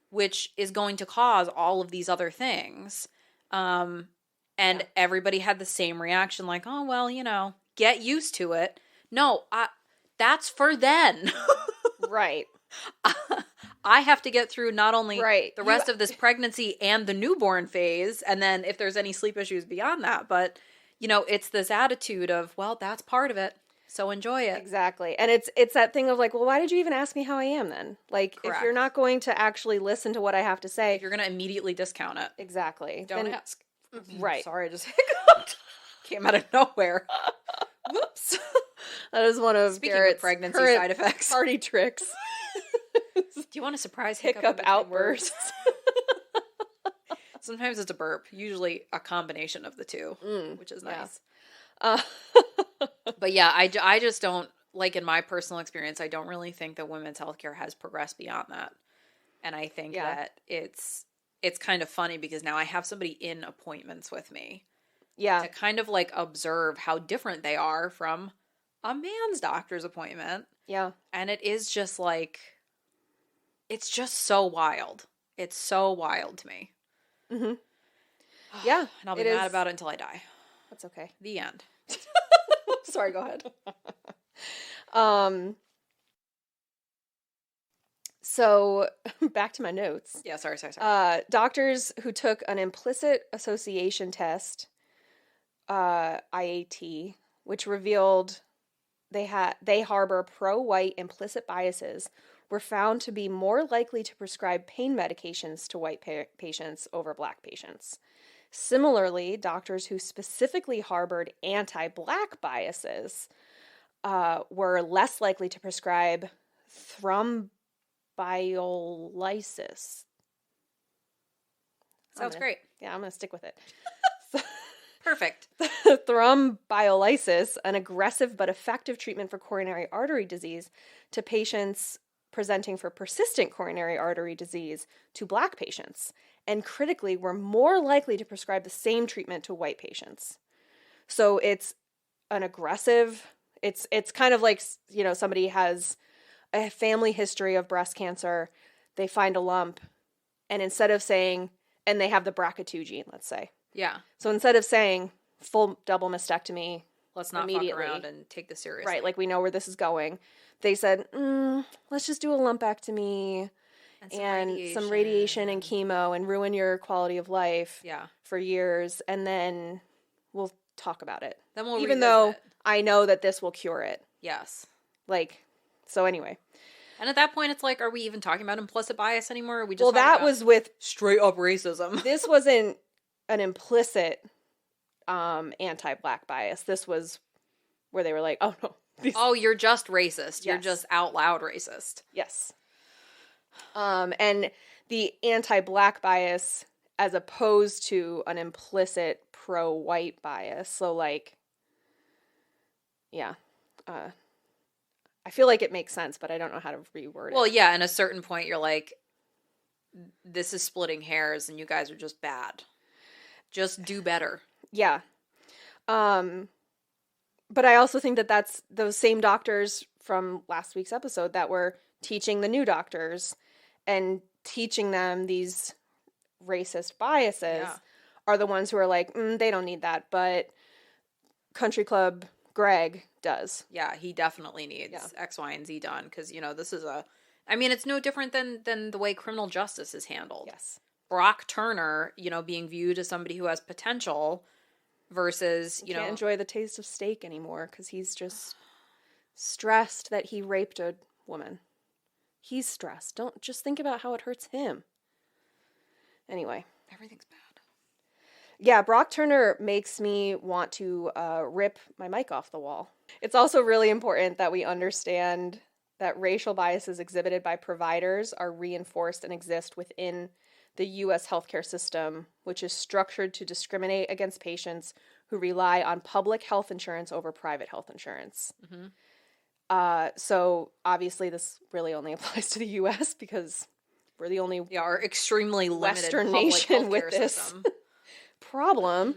which is going to cause all of these other things. And everybody had the same reaction, like, oh, well, you know, get used to it. No, that's for then. Right. I have to get through not only Right. the rest of this pregnancy and the newborn phase, and then if there's any sleep issues beyond that, but, you know, it's this attitude of, well, that's part of it, so enjoy it. Exactly. And it's that thing of like, well, why did you even ask me how I am then? Like, Correct. if you're not going to actually listen to what I have to say. You're going to immediately discount it. Exactly. Don't ask. Right. Sorry, I just hiccuped. Came out of nowhere. Whoops. That is one of Speaking Garet's of pregnancy current side effects. party tricks. Do you want a surprise hiccup Hiccup outbursts. Sometimes it's a burp. Usually a combination of the two, which is nice. Yeah. But yeah, I just don't, like in my personal experience, I don't really think that women's healthcare has progressed beyond that. And I think that it's kind of funny because now I have somebody in appointments with me. Yeah. To kind of like observe how different they are from a man's doctor's appointment. Yeah. And it is just like, it's just so wild. It's so wild to me. Mm-hmm. Yeah. And I'll be mad about it until I die. That's okay. The end. Sorry, go ahead. So back to my notes. Yeah, sorry. Doctors who took an implicit association test, IAT, which revealed they harbor pro-white implicit biases, were found to be more likely to prescribe pain medications to white patients over black patients. Similarly, doctors who specifically harbored anti-black biases were less likely to prescribe thrombolysis. Sounds great. Yeah, I'm going to stick with it. Perfect. Thrombolysis, an aggressive but effective treatment for coronary artery disease, to patients presenting for persistent coronary artery disease to black patients, and critically were more likely to prescribe the same treatment to white patients. So it's an aggressive, it's kind of like, you know, somebody has a family history of breast cancer, they find a lump, and instead of saying, and they have the BRCA2 gene, let's say. Yeah. So instead of saying full double mastectomy, let's not fuck around and take this seriously. Right, like we know where this is going. They said, let's just do a lumpectomy and some radiation and chemo and ruin your quality of life for years, and then we'll talk about it. Then we'll even though I know that this will cure it. Yes. Like, so anyway. And at that point, it's like, are we even talking about implicit bias anymore? Or are we just well, that was with straight up racism. This wasn't an implicit anti-black bias. This was where they were like, oh no. Oh, you're just racist. Yes. You're just out loud racist. Yes. And the anti-black bias as opposed to an implicit pro-white bias. So like, yeah. I feel like it makes sense, but I don't know how to reword it. Well, yeah, at a certain point you're like, this is splitting hairs and you guys are just bad. Just do better. Yeah. But I also think that that's those same doctors from last week's episode that were teaching the new doctors and teaching them these racist biases are the ones who are like, they don't need that, but Country Club Greg does. Yeah, he definitely needs X, Y, and Z done because, you know, this is it's no different than the way criminal justice is handled. Yes. Brock Turner, you know, being viewed as somebody who has potential versus, you know. Can't enjoy the taste of steak anymore because he's just stressed that he raped a woman. He's stressed. Don't just think about how it hurts him. Anyway. Everything's bad. Yeah, Brock Turner makes me want to rip my mic off the wall. It's also really important that we understand that racial biases exhibited by providers are reinforced and exist within the U.S. healthcare system, which is structured to discriminate against patients who rely on public health insurance over private health insurance. Mm-hmm. So obviously this really only applies to the U.S. because we're the only our extremely limited Western public nation with this system. problem.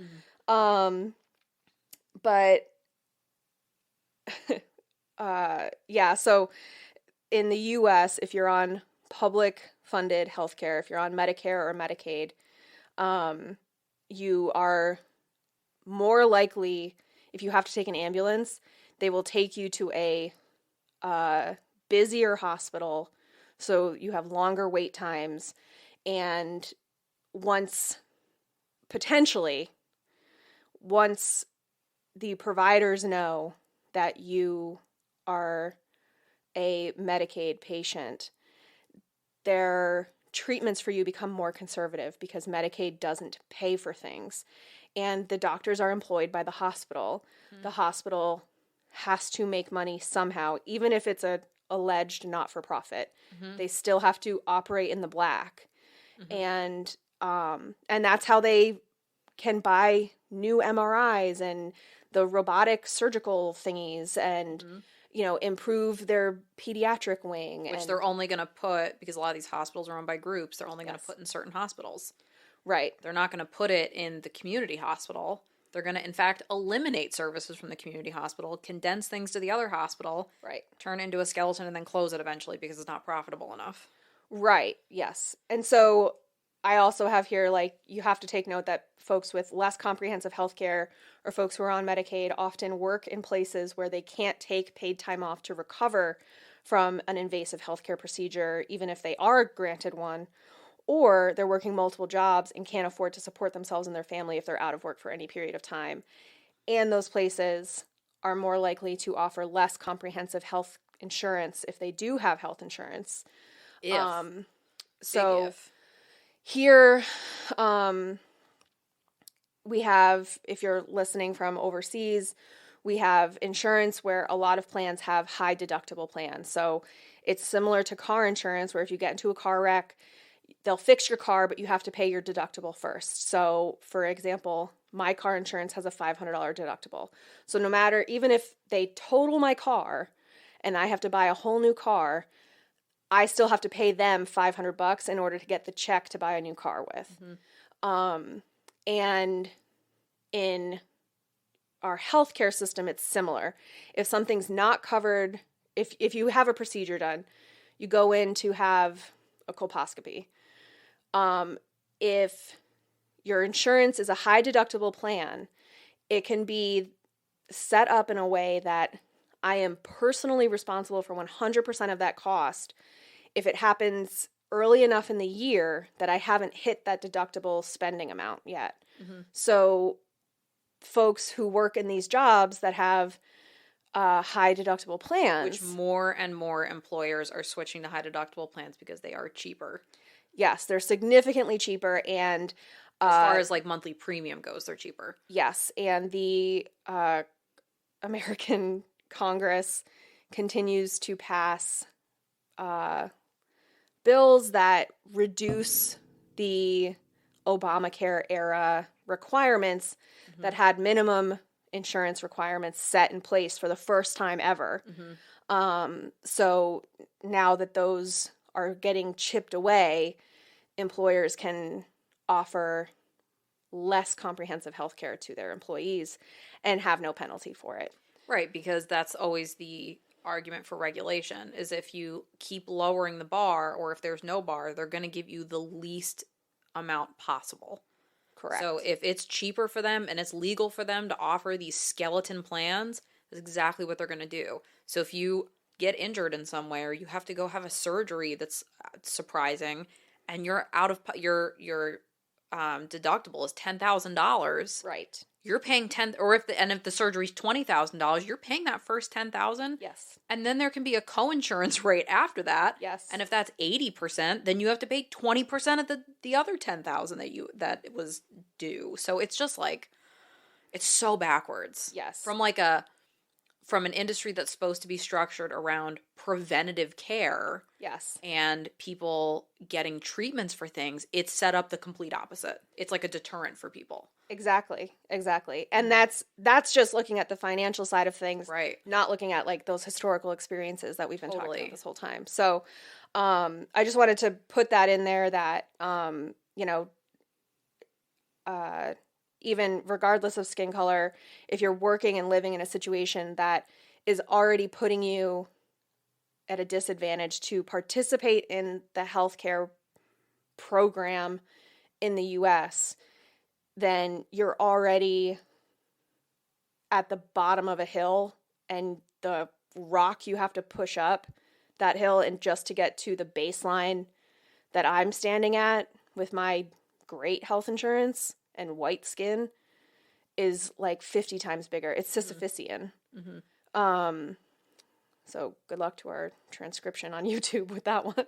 But yeah, so in the U.S., if you're on public funded healthcare, if you're on Medicare or Medicaid, you are more likely, if you have to take an ambulance, they will take you to a busier hospital, so you have longer wait times. And potentially, once the providers know that you are a Medicaid patient, their treatments for you become more conservative because Medicaid doesn't pay for things. And the doctors are employed by the hospital. Mm-hmm. The hospital has to make money somehow, even if it's a alleged not-for-profit. Mm-hmm. They still have to operate in the black. Mm-hmm. And that's how they can buy new MRIs and the robotic surgical thingies and improve their pediatric wing. Which they're only going to put, because a lot of these hospitals are owned by groups, they're only going to put in certain hospitals. Right. They're not going to put it in the community hospital. They're going to, in fact, eliminate services from the community hospital, condense things to the other hospital, right, turn it into a skeleton, and then close it eventually because it's not profitable enough. Right, yes. And so I also have here, you have to take note that folks with less comprehensive health care or folks who are on Medicaid often work in places where they can't take paid time off to recover from an invasive healthcare procedure, even if they are granted one, or they're working multiple jobs and can't afford to support themselves and their family if they're out of work for any period of time. And those places are more likely to offer less comprehensive health insurance if they do have health insurance. Here, we have, if you're listening from overseas, we have insurance where a lot of plans have high deductible plans. So it's similar to car insurance, where if you get into a car wreck, they'll fix your car, but you have to pay your deductible first. So, for example, my car insurance has a $500 deductible. So no matter, even if they total my car and I have to buy a whole new car, I still have to pay them $500 in order to get the check to buy a new car with. Mm-hmm. And in our healthcare system, it's similar. If something's not covered, if you have a procedure done, you go in to have a colposcopy. If your insurance is a high deductible plan, it can be set up in a way that I am personally responsible for 100% of that cost if it happens early enough in the year that I haven't hit that deductible spending amount yet. Mm-hmm. So folks who work in these jobs that have high deductible plans, which more and more employers are switching to high deductible plans because they are cheaper. Yes, they're significantly cheaper, and as far as monthly premium goes, they're cheaper. Yes, and the American Congress continues to pass bills that reduce the Obamacare era requirements that had minimum insurance requirements set in place for the first time ever. Mm-hmm. So now that those are getting chipped away, employers can offer less comprehensive health care to their employees and have no penalty for it. Right, because that's always the argument for regulation, is if you keep lowering the bar, or if there's no bar, they're going to give you the least amount possible. Correct. So if it's cheaper for them and it's legal for them to offer these skeleton plans, that's exactly what they're going to do. So if you get injured in some way, or you have to go have a surgery that's surprising, and you're out of your deductible is $10,000. Right. You're paying if the surgery's $20,000, you're paying that first $10,000. Yes. And then there can be a co-insurance rate after that. Yes. And if that's 80%, then you have to pay 20% of the other $10,000 that was due. So it's just it's so backwards. Yes. From an industry that's supposed to be structured around preventative care. Yes. And people getting treatments for things, it's set up the complete opposite. It's like a deterrent for people. Exactly. And that's just looking at the financial side of things. Right. Not looking at those historical experiences that we've been talking about this whole time. So I just wanted to put that in there that, even regardless of skin color, if you're working and living in a situation that is already putting you at a disadvantage to participate in the healthcare program in the US, then you're already at the bottom of a hill, and the rock you have to push up that hill and just to get to the baseline that I'm standing at with my great health insurance and white skin is like 50 times bigger. It's Sisyphusian. Mm-hmm. So good luck to our transcription on YouTube with that one.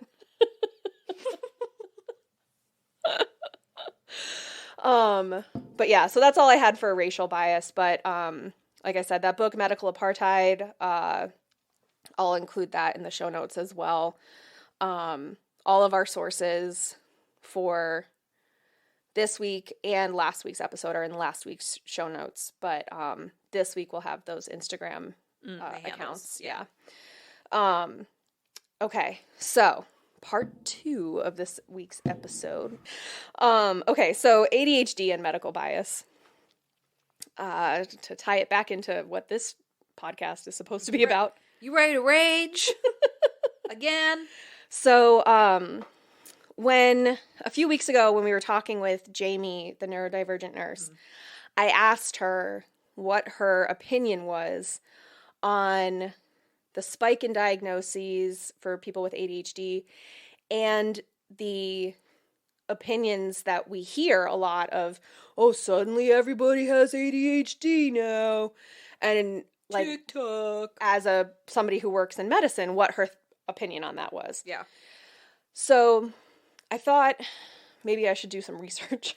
But yeah, so that's all I had for racial bias. But like I said, that book, Medical Apartheid, I'll include that in the show notes as well. All of our sources for this week and last week's episode are in last week's show notes. But this week we'll have those Instagram accounts. Yeah. Okay, so part 2 of this week's episode. Okay, so ADHD and medical bias. To tie it back into what this podcast is supposed to be about. You ready to rage? Again? So, when a few weeks ago when we were talking with Jamie, the neurodivergent nurse, I asked her what her opinion was on the spike in diagnoses for people with ADHD and the opinions that we hear a lot of, oh, suddenly everybody has ADHD now. And like TikTok. As somebody who works in medicine, what her opinion on that was. Yeah. So I thought maybe I should do some research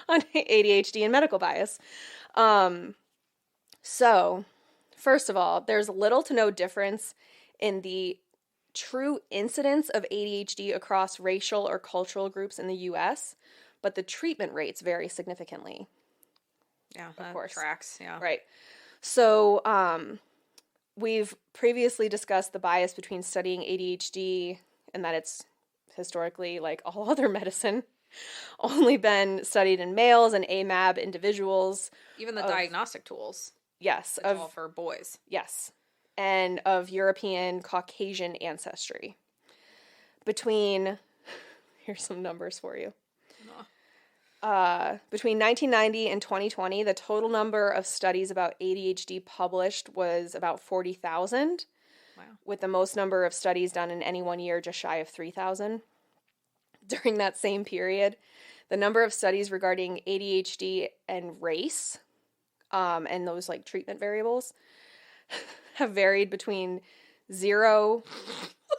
on ADHD and medical bias. So first of all, there's little to no difference in the true incidence of ADHD across racial or cultural groups in the U.S., but the treatment rates vary significantly. Yeah, of course. Tracks, yeah. Right. So, we've previously discussed the bias between studying ADHD and that it's historically, like all other medicine, only been studied in males and AMAB individuals. Even the diagnostic tools. Yes. It's all for boys. Yes. And of European Caucasian ancestry. Here's some numbers for you. Between 1990 and 2020, the total number of studies about ADHD published was about 40,000. Wow. With the most number of studies done in any one year just shy of 3,000. During that same period, the number of studies regarding ADHD and race, and those like treatment variables, have varied between 0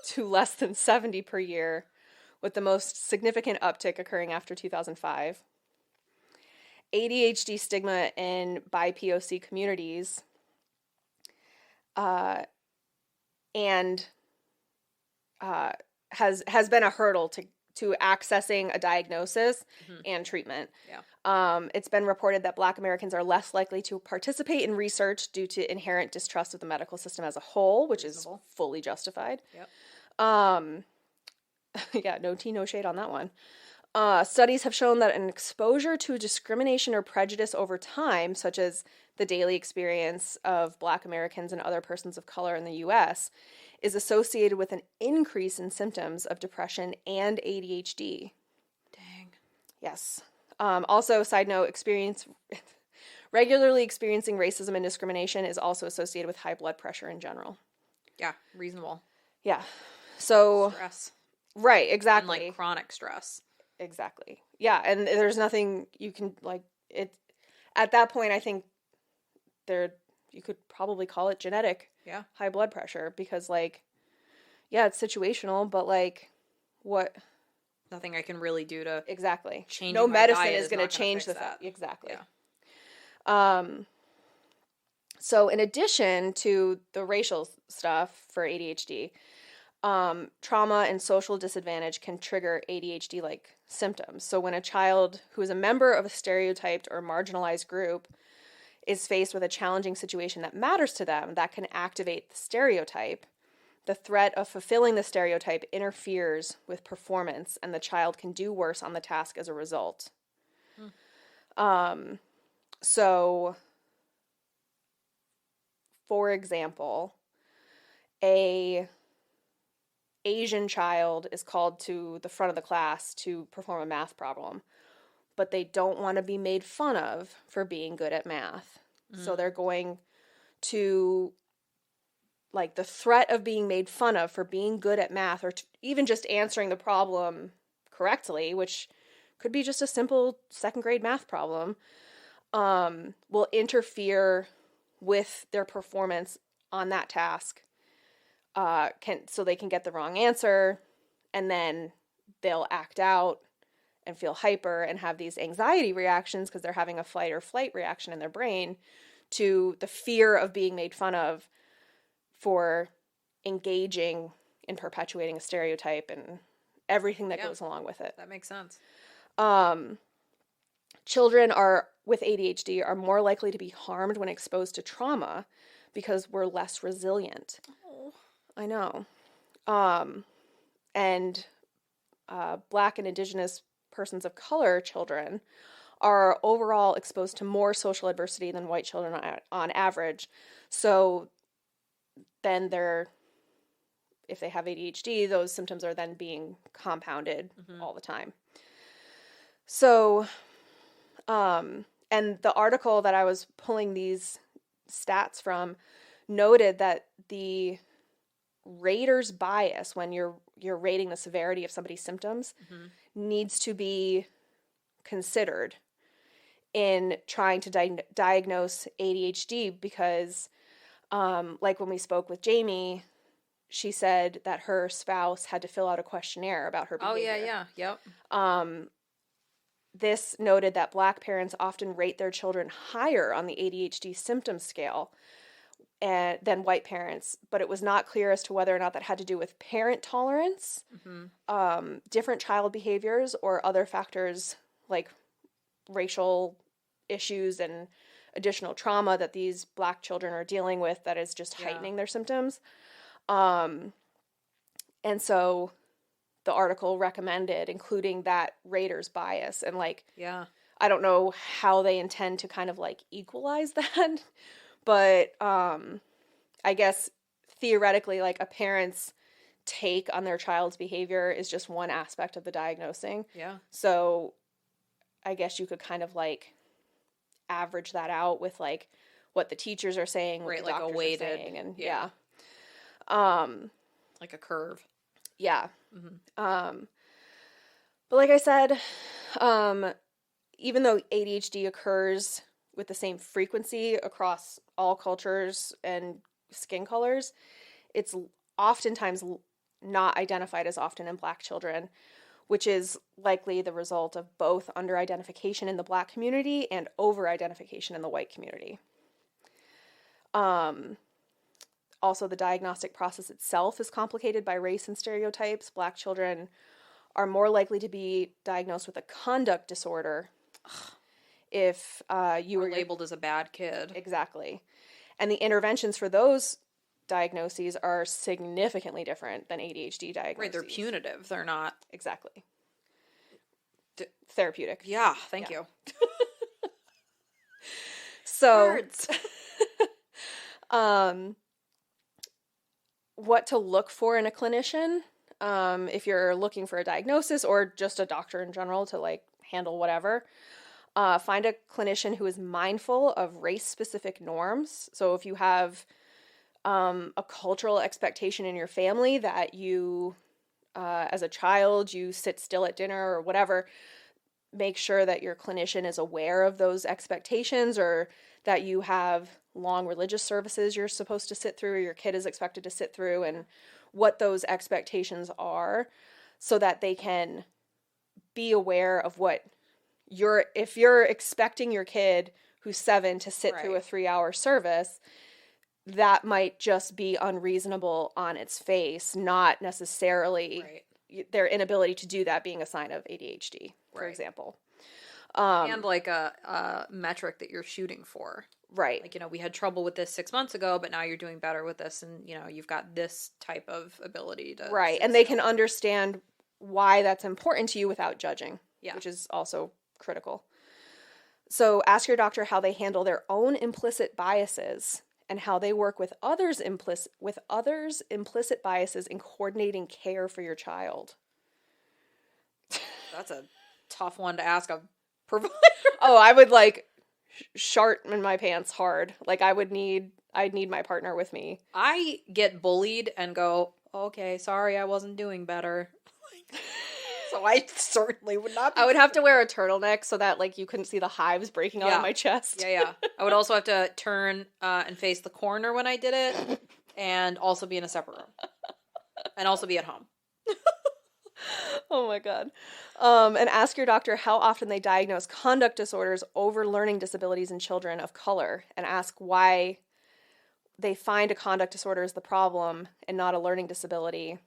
to less than 70 per year, with the most significant uptick occurring after 2005. ADHD stigma in BIPOC communities has been a hurdle to accessing a diagnosis and treatment. Yeah. It's been reported that Black Americans are less likely to participate in research due to inherent distrust of the medical system as a whole, which is fully justified. Yep. Yeah, no tea, no shade on that one. Studies have shown that an exposure to discrimination or prejudice over time, such as the daily experience of Black Americans and other persons of color in the U.S., is associated with an increase in symptoms of depression and ADHD. Dang. Yes. Also, side note, regularly experiencing racism and discrimination is also associated with high blood pressure in general. Yeah, reasonable. Yeah. So stress. Right, exactly. And like chronic stress. Exactly. Yeah, and there's nothing you can like it at that point. I think you could probably call it genetic. Yeah. High blood pressure, because like, yeah, it's situational, but like, what? Nothing I can really do to exactly. Change. No medicine is going to change the fact. Exactly. Yeah. So in addition to the racial stuff for ADHD, trauma and social disadvantage can trigger ADHD-like symptoms. So when a child who is a member of a stereotyped or marginalized group is faced with a challenging situation that matters to them, that can activate the stereotype. The threat of fulfilling the stereotype interferes with performance, and the child can do worse on the task as a result. So, for example, a Asian child is called to the front of the class to perform a math problem, but they don't want to be made fun of for being good at math. So they're going to, like, the threat of being made fun of for being good at math, or even just answering the problem correctly, which could be just a simple second grade math problem, will interfere with their performance on that task, so they can get the wrong answer, and then they'll act out and feel hyper and have these anxiety reactions because they're having a fight or flight reaction in their brain to the fear of being made fun of for engaging in perpetuating a stereotype and everything that goes along with it. That makes sense. Children with ADHD are more likely to be harmed when exposed to trauma because we're less resilient. Oh. I know. And Black and Indigenous persons of color children are overall exposed to more social adversity than white children on average. So then if they have ADHD, those symptoms are then being compounded all the time. So, and the article that I was pulling these stats from noted that the rater's bias, when you're rating the severity of somebody's symptoms, needs to be considered in trying to diagnose ADHD because, like when we spoke with Jamie, she said that her spouse had to fill out a questionnaire about her behavior. Oh, yep. This noted that Black parents often rate their children higher on the ADHD symptom scale than white parents, but it was not clear as to whether or not that had to do with parent tolerance, different child behaviors, or other factors like racial issues and additional trauma that these Black children are dealing with that is just heightening their symptoms. And so the article recommended including that rater's bias, and I don't know how they intend to kind of like equalize that, but I guess theoretically, like, a parent's take on their child's behavior is just one aspect of the diagnosing. Yeah. So I guess you could kind of like average that out with like what the teachers are saying, what the like doctors a weighted, are saying, and like a curve. Yeah. But like I said, even though ADHD occurs with the same frequency across all cultures and skin colors, it's oftentimes not identified as often in Black children, which is likely the result of both under-identification in the Black community and over-identification in the white community. Also, the diagnostic process itself is complicated by race and stereotypes. Black children are more likely to be diagnosed with a conduct disorder if you were labeled as a bad kid. Exactly. And the interventions for those diagnoses are significantly different than ADHD diagnoses. Right, they're punitive. They're not... Exactly. Therapeutic. Yeah, thank you. So... Words. What to look for in a clinician, if you're looking for a diagnosis or just a doctor in general to like handle whatever. Find a clinician who is mindful of race-specific norms. So if you have a cultural expectation in your family that you, as a child, you sit still at dinner or whatever, make sure that your clinician is aware of those expectations, or that you have long religious services you're supposed to sit through, or your kid is expected to sit through, and what those expectations are, so that they can be aware of what if you're expecting your kid who's 7 to sit through a 3-hour service, that might just be unreasonable on its face, not necessarily their inability to do that being a sign of ADHD, for example. And like a metric that you're shooting for. Right. Like, we had trouble with this 6 months ago, but now you're doing better with this, and, you've got this type of ability to... Right, and they can understand why that's important to you without judging, which is also critical. So ask your doctor how they handle their own implicit biases and how they work with others' implicit biases in coordinating care for your child. That's a tough one to ask a provider. Oh, I would like shart in my pants hard. Like I'd need my partner with me. I get bullied and go, okay, sorry, I wasn't doing better. So I certainly would not be. I would have to wear a turtleneck so that like you couldn't see the hives breaking out of my chest. Yeah. I would also have to turn and face the corner when I did it, and also be in a separate room, and also be at home. Oh my God. And ask your doctor how often they diagnose conduct disorders over learning disabilities in children of color, and ask why they find a conduct disorder as the problem and not a learning disability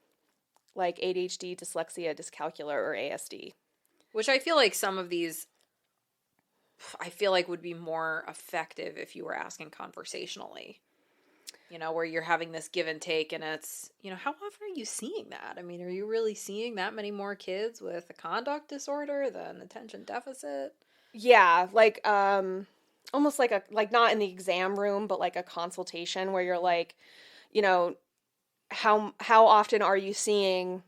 like ADHD, dyslexia, dyscalculia, or ASD. Which I feel like some of these, would be more effective if you were asking conversationally. You know, where you're having this give and take, and it's, you know, how often are you seeing that? I mean, are you really seeing that many more kids with a conduct disorder than attention deficit? Yeah, like almost like not in the exam room, but like a consultation where you're like, you know, how often are you seeing,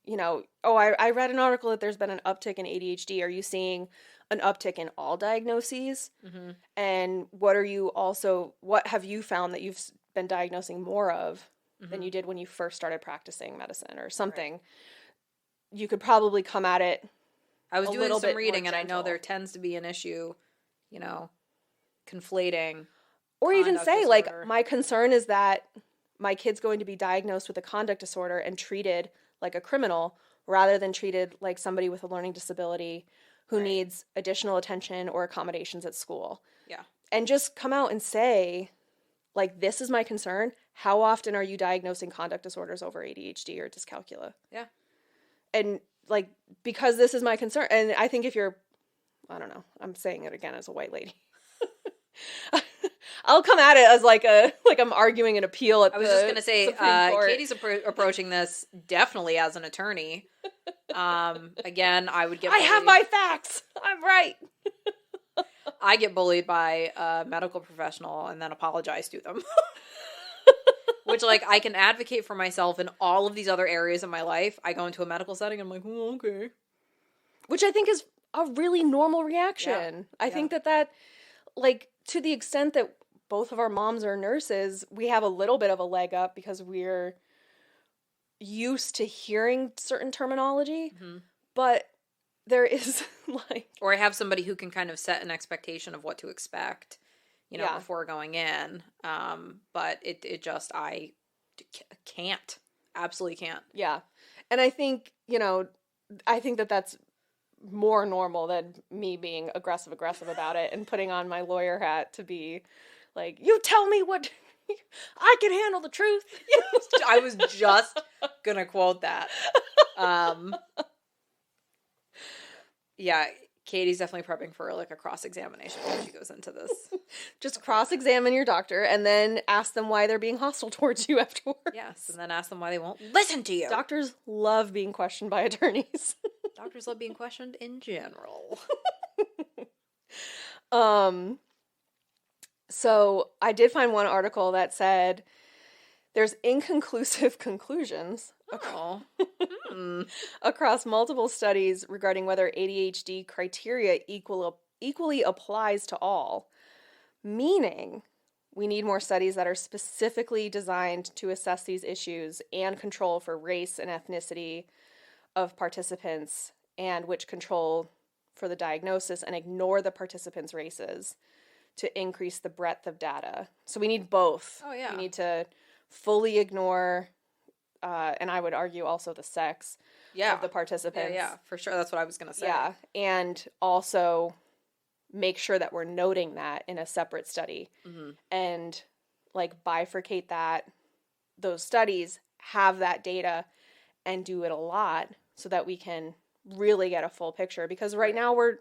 you know, oh, I read an article that there's been an uptick in ADHD. Are you seeing an uptick in all diagnoses? Mm-hmm. And what have you found that you've been diagnosing more of than you did when you first started practicing medicine or something? Right. You could probably come at it. I was doing some reading, and I know there tends to be an issue, you know, conflating. Or even say, disorder. Like, my concern is that my kid's going to be diagnosed with a conduct disorder and treated like a criminal rather than treated like somebody with a learning disability who needs additional attention or accommodations at school. Yeah. And just come out and say, like, this is my concern. How often are you diagnosing conduct disorders over ADHD or dyscalculia? Yeah. And, like, because this is my concern. And I think if you're, I don't know, I'm saying it again as a white lady. I'll come at it as like I'm arguing an appeal at the Supreme Court. I was just going to say, Katie's approaching this definitely as an attorney. Again, I would get bullied. I have my facts. I'm right. I get bullied by a medical professional and then apologize to them. Which, like, I can advocate for myself in all of these other areas of my life. I go into a medical setting and I'm like, oh, okay. Which I think is a really normal reaction. Yeah. I think that, like, to the extent that both of our moms are nurses, we have a little bit of a leg up because we're used to hearing certain terminology, but there is like... Or I have somebody who can kind of set an expectation of what to expect, you know, before going in. But I can't. Absolutely can't. Yeah. And I think, you know, that's more normal than me being aggressive about it and putting on my lawyer hat to be like, you tell me what I can handle the truth. I was just gonna quote that. Yeah, Katie's definitely prepping for like a cross-examination when she goes into this. Just cross-examine your doctor and then ask them why they're being hostile towards you afterwards. Yes, and then ask them why they won't listen to you. Doctors love being questioned by attorneys. Doctors love being questioned in general. So I did find one article that said there's inconclusive conclusions across multiple studies regarding whether ADHD criteria equally applies to all, meaning we need more studies that are specifically designed to assess these issues and control for race and ethnicity of participants, and which control for the diagnosis and ignore the participants' races to increase the breadth of data. So we need both. Oh, yeah. We need to fully ignore, and I would argue also the sex of the participants. Yeah, for sure. That's what I was going to say. Yeah, and also make sure that we're noting that in a separate study and like bifurcate those studies, have that data, and do it a lot so that we can really get a full picture. Because right now we're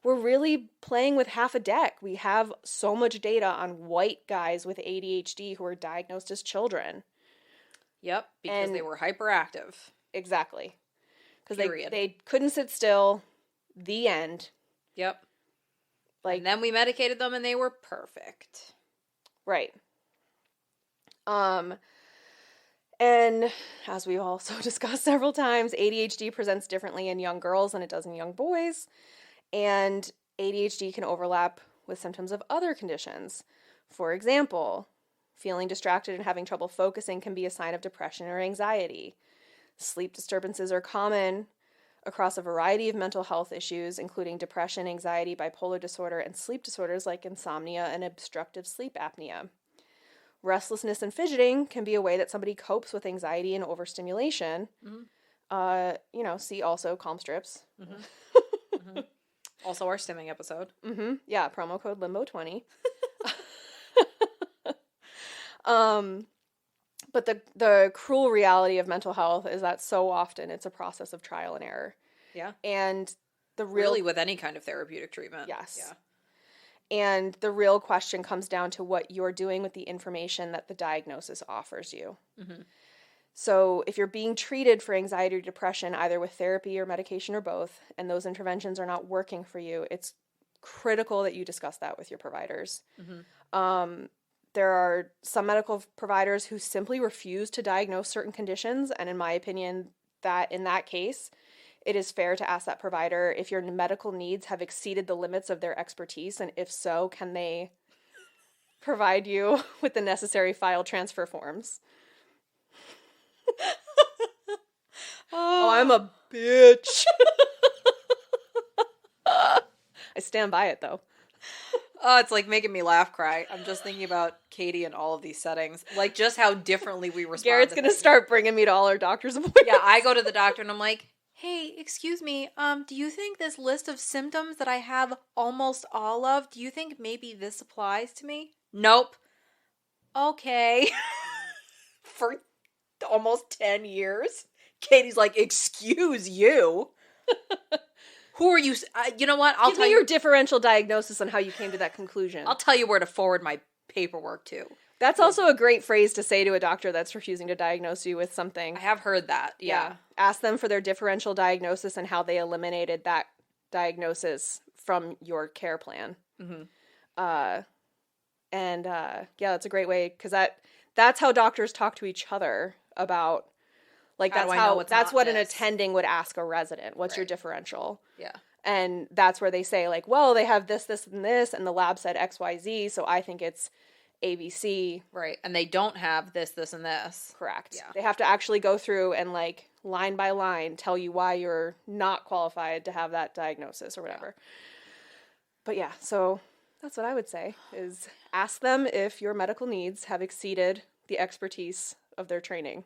really playing with half a deck. We have so much data on white guys with ADHD who are diagnosed as children. Yep, because they were hyperactive. Exactly. Because they couldn't sit still. The end. Yep. And then we medicated them and they were perfect. Right. Um, and as we've also discussed several times, ADHD presents differently in young girls than it does in young boys. And ADHD can overlap with symptoms of other conditions. For example, feeling distracted and having trouble focusing can be a sign of depression or anxiety. Sleep disturbances are common across a variety of mental health issues, including depression, anxiety, bipolar disorder, and sleep disorders like insomnia and obstructive sleep apnea. Restlessness and fidgeting can be a way that somebody copes with anxiety and overstimulation. See also calm strips. Also our stimming episode. Yeah, promo code Limbo20. But the cruel reality of mental health is that so often it's a process of trial and error. Yeah. And really with any kind of therapeutic treatment. Yes. Yeah. And the real question comes down to what you're doing with the information that the diagnosis offers you. So if you're being treated for anxiety or depression, either with therapy or medication or both, and those interventions are not working for you, it's critical that you discuss that with your providers. There are some medical providers who simply refuse to diagnose certain conditions, and in my opinion, that in that case, it is fair to ask that provider if your medical needs have exceeded the limits of their expertise, and if so, can they provide you with the necessary file transfer forms? Oh, I'm a bitch. I stand by it, though. Oh, it's like making me laugh cry. I'm just thinking about Katie in all of these settings. Like, just how differently we respond. Garrett's going to start bringing me to all our doctor's appointments. Yeah, I go to the doctor and I'm like, hey, excuse me, do you think this list of symptoms that I have almost all of, do you think maybe this applies to me? Nope. Okay. For almost 10 years. Katie's like, excuse you? Who are you? You know what? Give me your differential diagnosis on how you came to that conclusion. I'll tell you where to forward my paperwork to. That's also a great phrase to say to a doctor that's refusing to diagnose you with something. I have heard that, yeah. Ask them for their differential diagnosis and how they eliminated that diagnosis from your care plan. Yeah, that's a great way, because that's how doctors talk to each other about, like, that's what an attending would ask a resident. What's your differential? Yeah. And that's where they say, like, well, they have this, this, and this, and the lab said XYZ, so I think it's ABC. Right. And they don't have this, this, and this. Correct. Yeah. They have to actually go through and, like, line by line tell you why you're not qualified to have that diagnosis or whatever. But yeah, so that's what I would say, is ask them if your medical needs have exceeded the expertise of their training.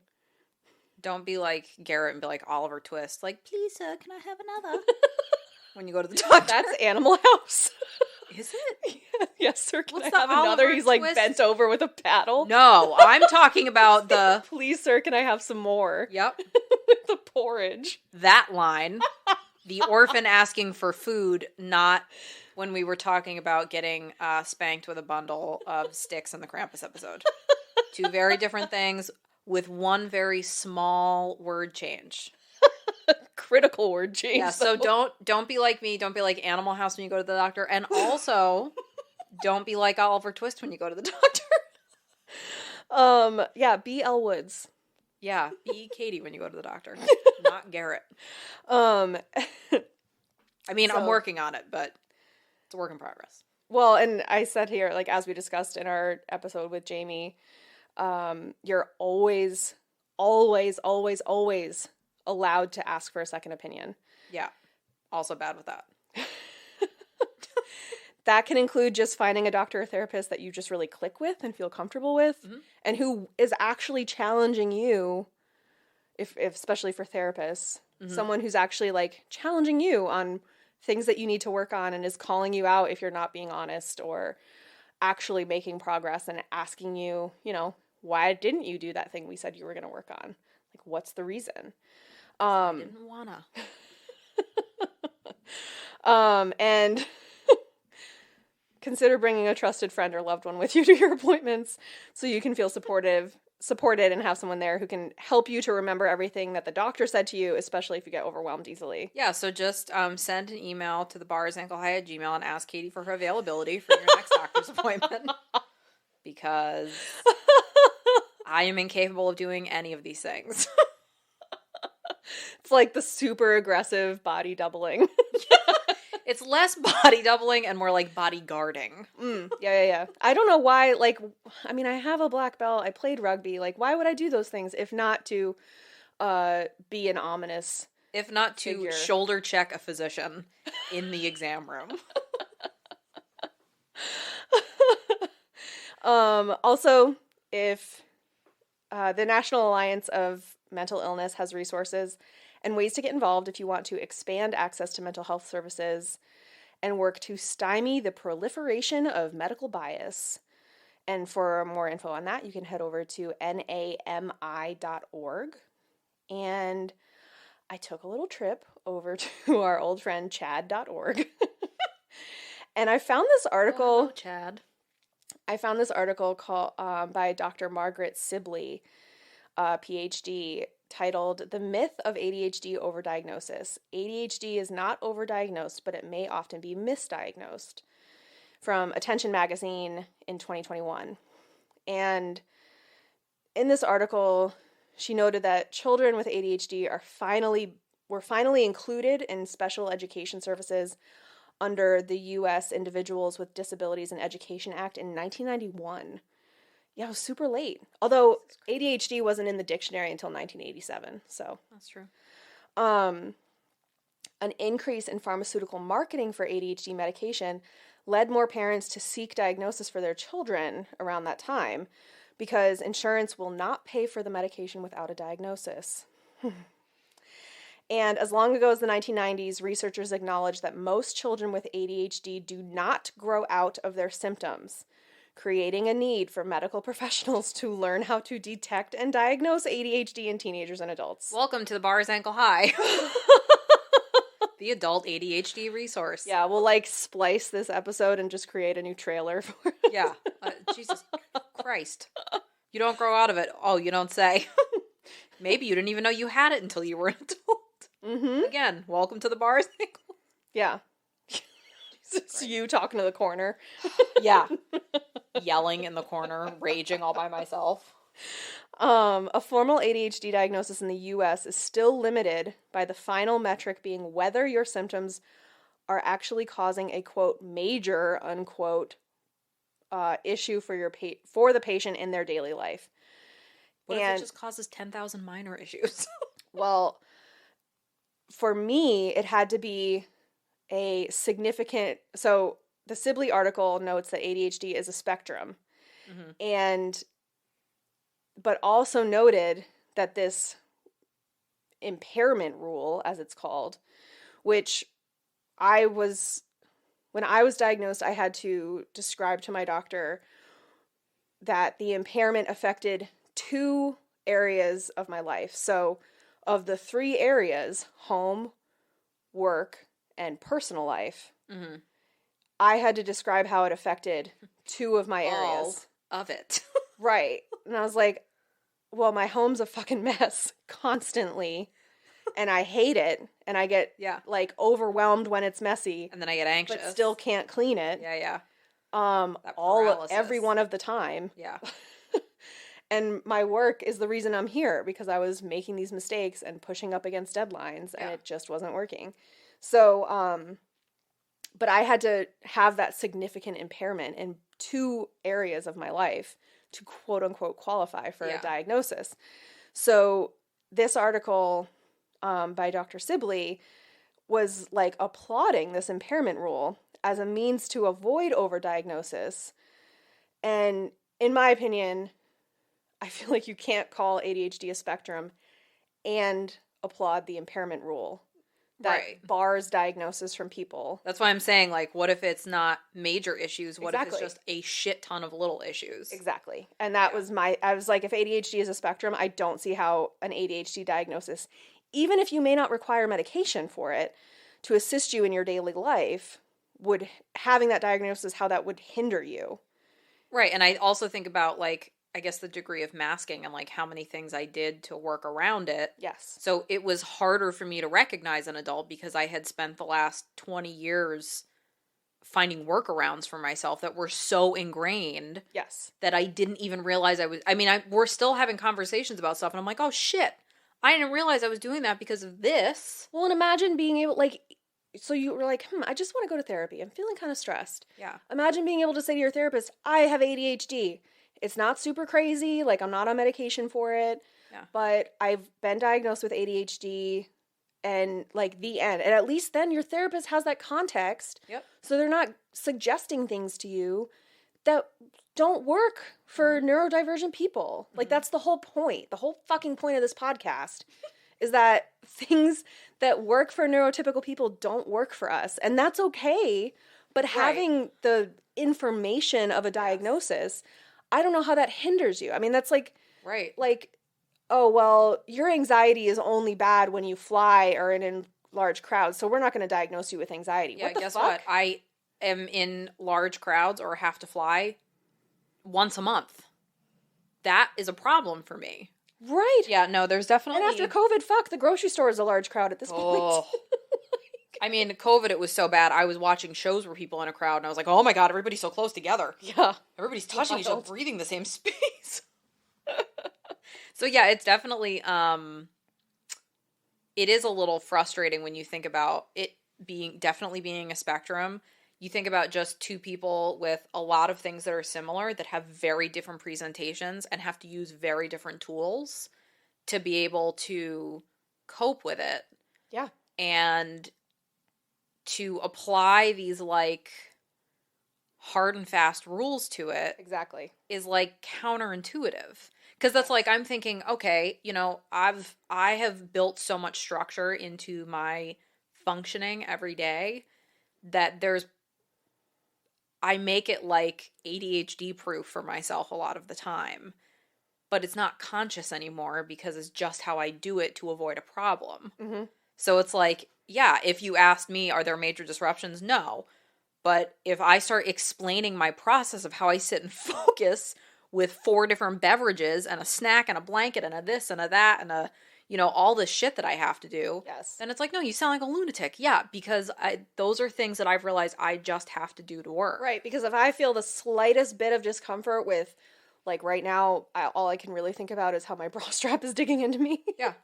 Don't be like Garet and be like Oliver Twist. Like, please, sir, can I have another? When you go to the doctor. That's Animal House. Is it? Yes, sir. Can What's I have another? Oliver He's like Twist? bent over with a paddle. No, I'm talking about the... Please, sir, can I have some more? Yep. The porridge. That line. The orphan asking for food, not when we were talking about getting spanked with a bundle of sticks in the Krampus episode. Two very different things with one very small word change. Critical word change. Yeah, so don't be like me. Don't be like Animal House when you go to the doctor. And also, don't be like Oliver Twist when you go to the doctor. Yeah, be Elle Woods. Yeah, be Katie when you go to the doctor. Not Garet. I mean, I'm working on it, but it's a work in progress. Well, and I said here, like, as we discussed in our episode with Jamie, you're always, always, always, always allowed to ask for a second opinion. Yeah. Also bad with that. That can include just finding a doctor or therapist that you just really click with and feel comfortable with, and who is actually challenging you, if especially for therapists, someone who's actually, like, challenging you on things that you need to work on and is calling you out if you're not being honest or actually making progress and asking you, you know, why didn't you do that thing we said you were going to work on? Like, what's the reason? I didn't wanna. And consider bringing a trusted friend or loved one with you to your appointments so you can feel supported and have someone there who can help you to remember everything that the doctor said to you, especially if you get overwhelmed easily. Yeah, so just send an email to thebarsanklehi@gmail.com and ask Katie for her availability for your next doctor's appointment. Because I am incapable of doing any of these things. It's like the super aggressive body doubling. It's less body doubling and more like body guarding. Yeah. I don't know why, like, I mean, I have a black belt. I played rugby. Like, why would I do those things if not to be an ominous If not to figure. shoulder check a physician in the exam room. Also, if the National Alliance of Mental Illness has resources and ways to get involved if you want to expand access to mental health services and work to stymie the proliferation of medical bias. And for more info on that, you can head over to nami.org. And I took a little trip over to our old friend chad.org. And I found this article. Oh, Chad. I found this article called by Dr. Margaret Sibley, PhD, titled "The Myth of ADHD Overdiagnosis. ADHD is not overdiagnosed, but it may often be misdiagnosed," from Attention Magazine in 2021. And in this article, she noted that children with ADHD were finally included in special education services under the U.S. Individuals with Disabilities in Education Act in 1991. Yeah, it was super late. Although ADHD wasn't in the dictionary until 1987, so. That's true. An increase in pharmaceutical marketing for ADHD medication led more parents to seek diagnosis for their children around that time because insurance will not pay for the medication without a diagnosis. And as long ago as the 1990s, researchers acknowledged that most children with ADHD do not grow out of their symptoms, creating a need for medical professionals to learn how to detect and diagnose ADHD in teenagers and adults. Welcome to the Bars Ankle High. The adult ADHD resource. Yeah, we'll like splice this episode and just create a new trailer for it. Yeah. Jesus Christ. You don't grow out of it. Oh, you don't say. Maybe you didn't even know you had it until you were an adult. Mm-hmm. Again, welcome to the Bars Ankle. Yeah. It's you talking to the corner. Yeah. Yelling in the corner, raging all by myself. A formal ADHD diagnosis in the U.S. is still limited by the final metric being whether your symptoms are actually causing a, quote, major, unquote, issue for the patient in their daily life. What if it just causes 10,000 minor issues? Well, for me, it had to be a significant... So the Sibley article notes that ADHD is a spectrum. Mm-hmm. But also noted that this impairment rule, as it's called, which when I was diagnosed, I had to describe to my doctor that the impairment affected 2 areas of my life. So of the 3 areas, home, work, and personal life, mm-hmm. I had to describe how it affected 2 of my areas. All of it. Right. And I was like, well, my home's a fucking mess constantly, and I hate it, and I get, like, overwhelmed when it's messy. And then I get anxious. But still can't clean it. Yeah. Every one of the time. Yeah. And my work is the reason I'm here, because I was making these mistakes and pushing up against deadlines, and it just wasn't working. So, but I had to have that significant impairment in 2 areas of my life to quote unquote qualify for a diagnosis. So this article by Dr. Sibley was like applauding this impairment rule as a means to avoid overdiagnosis. And in my opinion, I feel like you can't call ADHD a spectrum and applaud the impairment rule that bars diagnosis from people. That's why I'm saying, like, what if it's not major issues? What if it's just a shit ton of little issues? Exactly. And that was I was like, if ADHD is a spectrum, I don't see how an ADHD diagnosis, even if you may not require medication for it to assist you in your daily life, having that diagnosis, how that would hinder you. Right. And I also think about, like, I guess the degree of masking and like how many things I did to work around it. Yes. So it was harder for me to recognize an adult because I had spent the last 20 years finding workarounds for myself that were so ingrained Yes. that I didn't even realize we're still having conversations about stuff and I'm like, oh shit, I didn't realize I was doing that because of this. Well, and imagine being able, like, so you were like, I just want to go to therapy. I'm feeling kind of stressed. Yeah. Imagine being able to say to your therapist, I have ADHD. It's not super crazy. Like, I'm not on medication for it. Yeah. But I've been diagnosed with ADHD and, like, the end. And at least then your therapist has that context. Yep. So they're not suggesting things to you that don't work for neurodivergent people. Like, that's the whole point. The whole fucking point of this podcast is that things that work for neurotypical people don't work for us. And that's okay. But having the information of a diagnosis, I don't know how that hinders you. I mean, that's like, like, oh, well, your anxiety is only bad when you fly or in large crowds, so we're not going to diagnose you with anxiety. Yeah, What the guess fuck? what? I am in large crowds or have to fly once a month. That is a problem for me. Right. Yeah, no, there's definitely... And after COVID, fuck, the grocery store is a large crowd at this point. I mean, COVID, it was so bad. I was watching shows where people in a crowd, and I was like, oh my god, everybody's so close together. Yeah. Everybody's touching each other, breathing the same space. So yeah, it's definitely, it is a little frustrating when you think about it definitely being a spectrum. You think about just two people with a lot of things that are similar that have very different presentations and have to use very different tools to be able to cope with it. Yeah. And to apply these, like, hard and fast rules to it. Exactly. Is, like, counterintuitive. Because that's like, I'm thinking, okay, you know, I have built so much structure into my functioning every day that I make it like ADHD proof for myself a lot of the time, but it's not conscious anymore because it's just how I do it to avoid a problem. Mm-hmm. So it's like, yeah, if you asked me, are there major disruptions? No. But if I start explaining my process of how I sit and focus with 4 different beverages and a snack and a blanket and a this and a that and a, you know, all this shit that I have to do. Yes. Then it's like, no, you sound like a lunatic. Yeah, because those are things that I've realized I just have to do to work. Right, because if I feel the slightest bit of discomfort with, like, right now, all I can really think about is how my bra strap is digging into me. Yeah.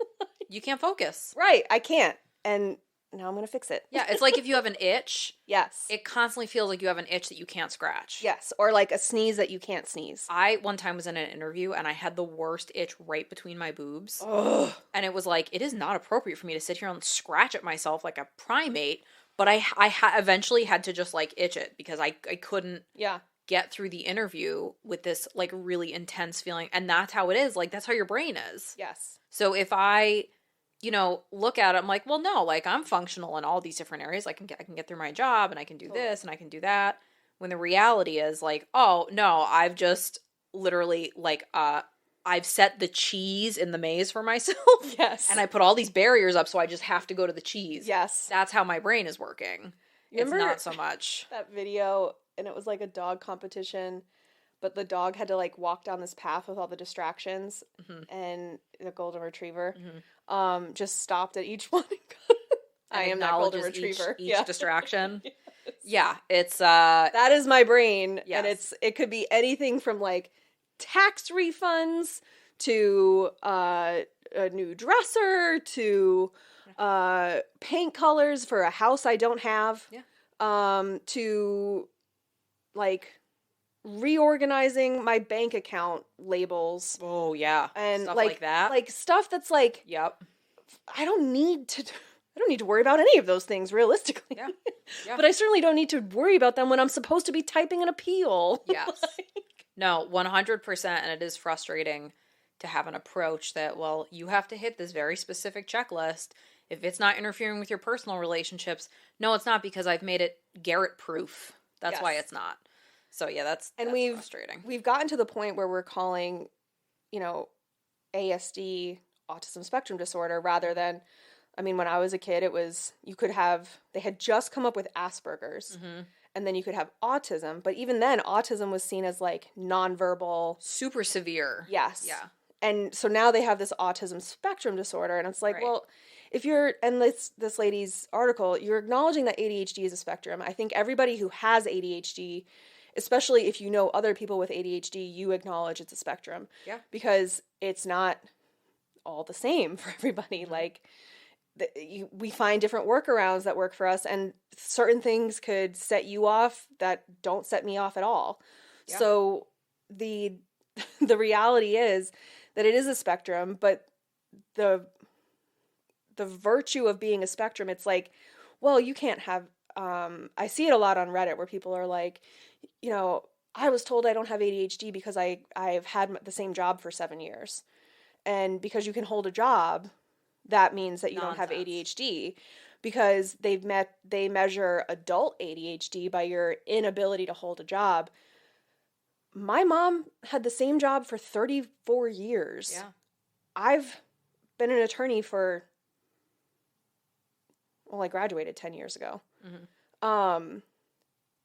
You can't focus. Right, I can't. And now I'm going to fix it. Yeah, it's like if you have an itch. Yes. It constantly feels like you have an itch that you can't scratch. Yes, or like a sneeze that you can't sneeze. I one time was in an interview and I had the worst itch right between my boobs. Ugh. And it was like, it is not appropriate for me to sit here and scratch at myself like a primate. But I eventually had to just, like, itch it because I couldn't get through the interview with this, like, really intense feeling. And that's how it is. Like, that's how your brain is. Yes. So if I, you know, look at it, I'm like, well, no, like, I'm functional in all these different areas. I can get through my job and I can do this and I can do that. When the reality is, like, oh, no, I've just literally, like, I've set the cheese in the maze for myself. Yes. And I put all these barriers up, so I just have to go to the cheese. Yes. That's how my brain is working. Remember it's not so much. That video, and it was like a dog competition, but the dog had to, like, walk down this path with all the distractions, and the golden retriever just stopped at each one. I am that golden retriever. Each distraction. Yes. Yeah, it's that is my brain, yes. And it could be anything from, like, tax refunds to a new dresser to paint colors for a house I don't have. Yeah. To, like, reorganizing my bank account labels. Oh yeah. And stuff like that. Like stuff that's like, yep. I don't need to worry about any of those things realistically. Yeah. Yeah. But I certainly don't need to worry about them when I'm supposed to be typing an appeal. Yes. No, 100%, and it is frustrating to have an approach that, well, you have to hit this very specific checklist. If it's not interfering with your personal relationships, no, it's not, because I've made it Garet proof. That's why it's not. So yeah, that's frustrating. We've gotten to the point where we're calling, you know, ASD autism spectrum disorder rather than, I mean, when I was a kid, it was, they had just come up with Asperger's. Mm-hmm. And then you could have autism. But even then, autism was seen as, like, nonverbal. Super severe. Yes. Yeah. And so now they have this autism spectrum disorder. And it's like, well, if you're, and this lady's article, you're acknowledging that ADHD is a spectrum. I think everybody who has ADHD, especially if you know other people with ADHD, you acknowledge it's a spectrum. Yeah. Because it's not all the same for everybody. Like, we find different workarounds that work for us, and certain things could set you off that don't set me off at all. Yeah. So the reality is that it is a spectrum, but the virtue of being a spectrum, it's like, well, you can't have, I see it a lot on Reddit where people are like, you know, I was told I don't have ADHD because I've had the same job for 7 years. And because you can hold a job, that means that you don't have ADHD, because they measure adult ADHD by your inability to hold a job. My mom had the same job for 34 years. Yeah. I've been an attorney for, well, I graduated 10 years ago. Mm-hmm.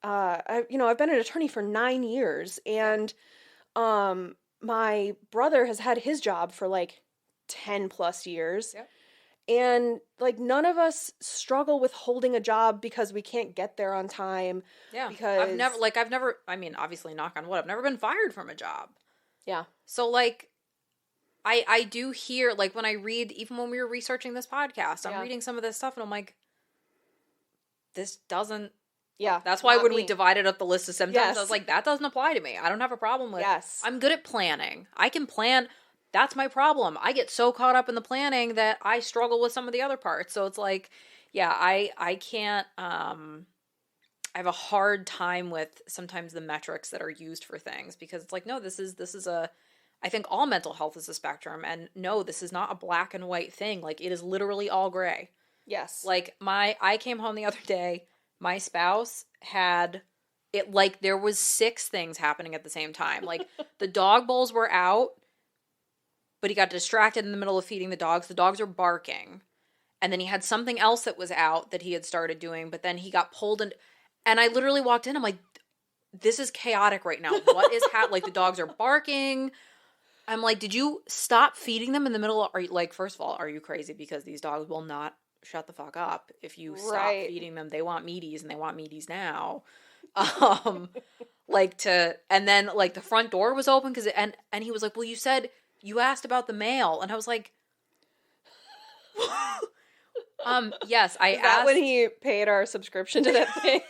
I've been an attorney for 9 years, and my brother has had his job for like 10 plus years. Yep. And like, none of us struggle with holding a job because we can't get there on time. Yeah. Because I've never, I mean, obviously knock on wood, I've never been fired from a job. Yeah. So like, I do hear, like, when I read, even when we were researching this podcast, I'm reading some of this stuff and I'm like, this doesn't. Yeah. That's why when we divided up the list of symptoms, I was like, that doesn't apply to me. I don't have a problem with it. Yes. I'm good at planning. I can plan. That's my problem. I get so caught up in the planning that I struggle with some of the other parts. So it's like, yeah, I can't, I have a hard time with sometimes the metrics that are used for things, because it's like, no, this is I think all mental health is a spectrum, and no, this is not a black and white thing. Like, it is literally all gray. Yes. Like, I came home the other day, my spouse had it, like, there was 6 things happening at the same time. Like, the dog bowls were out, but he got distracted in the middle of feeding the dogs. The dogs are barking. And then he had something else that was out that he had started doing, but then he got pulled in. And I literally walked in, I'm like, this is chaotic right now. What is like, the dogs are barking. I'm like, did you stop feeding them in the middle of, like, first of all, are you crazy? Because these dogs will not shut the fuck up if you stop feeding them. They want meaties, and they want meaties now. And then, like, the front door was open and he was like, well, you asked about the mail. And I was like, yes, I asked. That when he paid our subscription to that thing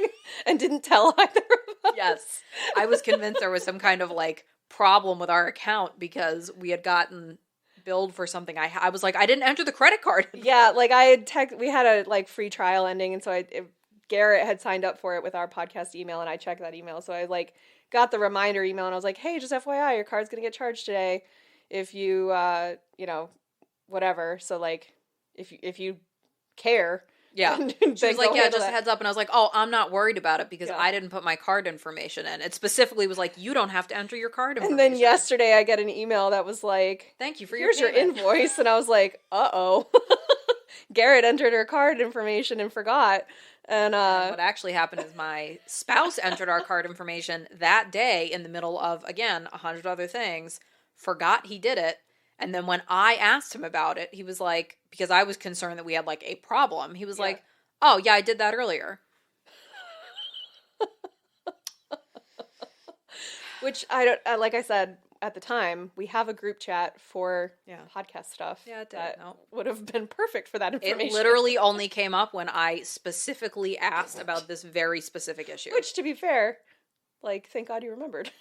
and didn't tell either of us? Yes. I was convinced there was some kind of, like, problem with our account because we had gotten billed for something. I was like, I didn't enter the credit card. Yeah, like, we had a, like, free trial ending, and so Garet had signed up for it with our podcast email, and I checked that email, so I, like, got the reminder email, and I was like, hey, just FYI, your card's gonna get charged today if you, whatever. So, like, if you care. Yeah. She was like, yeah, just a heads up. And I was like, oh, I'm not worried about it because I didn't put my card information in. It specifically was like, you don't have to enter your card information. And then yesterday I get an email that was like, thank you for here's your invoice. And I was like, uh-oh. Garet entered her card information and forgot. And what actually happened is my spouse entered our card information that day in the middle of, again, 100 other things, forgot he did it. And then when I asked him about it, he was like, because I was concerned that we had, like, a problem, he was like, oh, yeah, I did that earlier. Which like I said, at the time, we have a group chat for podcast stuff. Yeah, it did. That would have been perfect for that information. It literally only came up when I specifically asked about this very specific issue. Which, to be fair, like, thank God you remembered.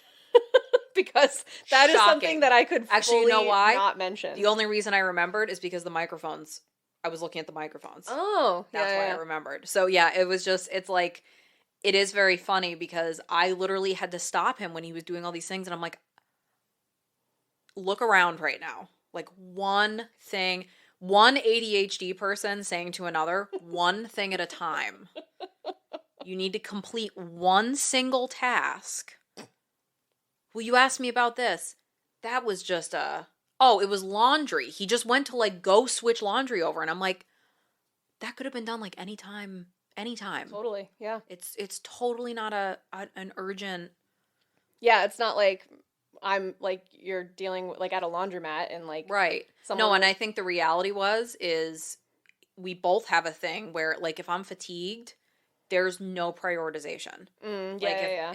Because that is something that I could actually, you know why? Not mention. The only reason I remembered is because the microphones. I was looking at the microphones. Oh, that's why I remembered. So yeah, it was just. It's like, it is very funny because I literally had to stop him when he was doing all these things, and I'm like, look around right now. Like, one thing, one ADHD person saying to another, one thing at a time. You need to complete one single task. Well, you asked me about this. That was just it was laundry. He just went to, like, go switch laundry over. And I'm like, that could have been done, like, anytime. Totally, yeah. It's totally not an urgent. Yeah, it's not like I'm, like, you're dealing with, like, at a laundromat and, like. Right. No, and I think the reality is we both have a thing where, like, if I'm fatigued, there's no prioritization.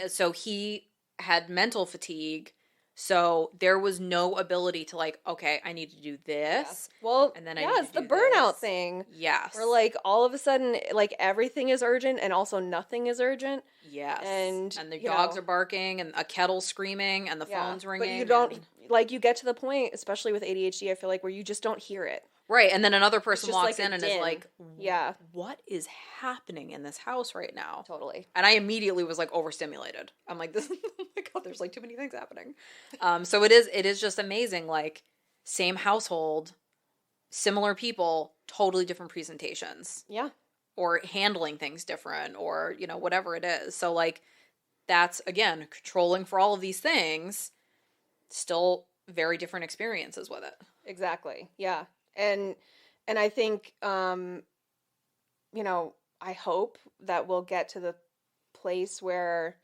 So he had mental fatigue, so there was no ability to, like, okay, I need to do this. Yeah. Well, and then it's the burnout thing. Yes. Where, like, all of a sudden, like, everything is urgent and also nothing is urgent. Yes. And the dogs are barking and a kettle's screaming and the phone's ringing. But you don't, like, you get to the point, especially with ADHD, I feel like, where you just don't hear it. Right, and then another person walks like in and is like, yeah, what is happening in this house right now? Totally. And I immediately was, like, overstimulated. I'm like, this, oh my God, there's, like, too many things happening. So it is just amazing, like, same household, similar people, totally different presentations. Yeah. Or handling things different, or, you know, whatever it is. So, like, that's, again, controlling for all of these things, still very different experiences with it. Exactly. Yeah. And I think, you know, I hope that we'll get to the place where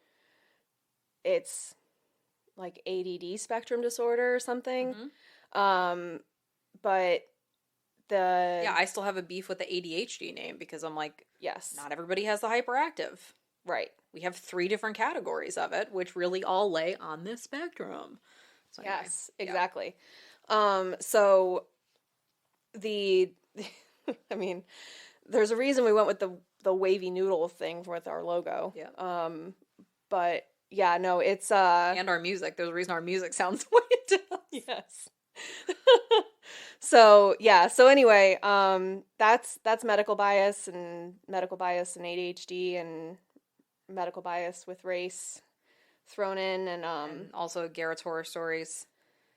it's like ADD spectrum disorder or something. Mm-hmm. But yeah, I still have a beef with the ADHD name because I'm like, yes, not everybody has the hyperactive. Right. We have 3 different categories of it, which really all lay on this spectrum. So anyway, yes, exactly. Yeah. So I mean, there's a reason we went with the wavy noodle thing with our logo. Yeah. But yeah, no, it's and our music. There's a reason our music sounds the way it does. Yes. So yeah. So anyway, that's medical bias and ADHD and medical bias with race thrown in, and also Garet's horror stories.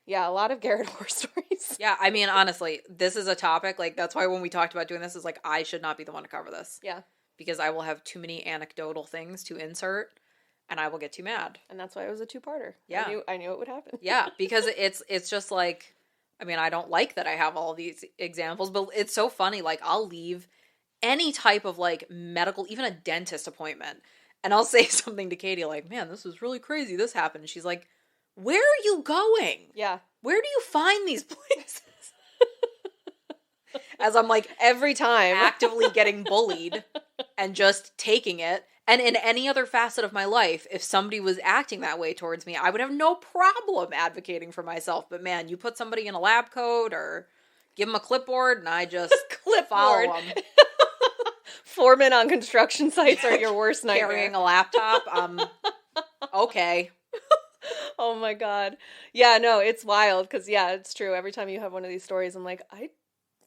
Yeah, a lot of Garet horror stories. Yeah, I mean, honestly, this is a topic, like, that's why when we talked about doing this, is like, I should not be the one to cover this. Yeah. Because I will have too many anecdotal things to insert, and I will get too mad. And that's why it was a 2-parter. Yeah. I knew it would happen. Yeah, because it's just like, I mean, I don't like that I have all these examples, but it's so funny, like, I'll leave any type of, like, medical, even a dentist appointment, and I'll say something to Katie, like, man, this was really crazy, this happened. She's like, where are you going? Yeah. Where do you find these places? As I'm, like, every time actively getting bullied and just taking it. And in any other facet of my life, if somebody was acting that way towards me, I would have no problem advocating for myself. But man, you put somebody in a lab coat or give them a clipboard and I just follow them. Foremen on construction sites are your worst nightmare. Carrying a laptop, okay. Oh my God. Yeah, no, it's wild because, yeah, it's true. Every time you have one of these stories, I'm like, I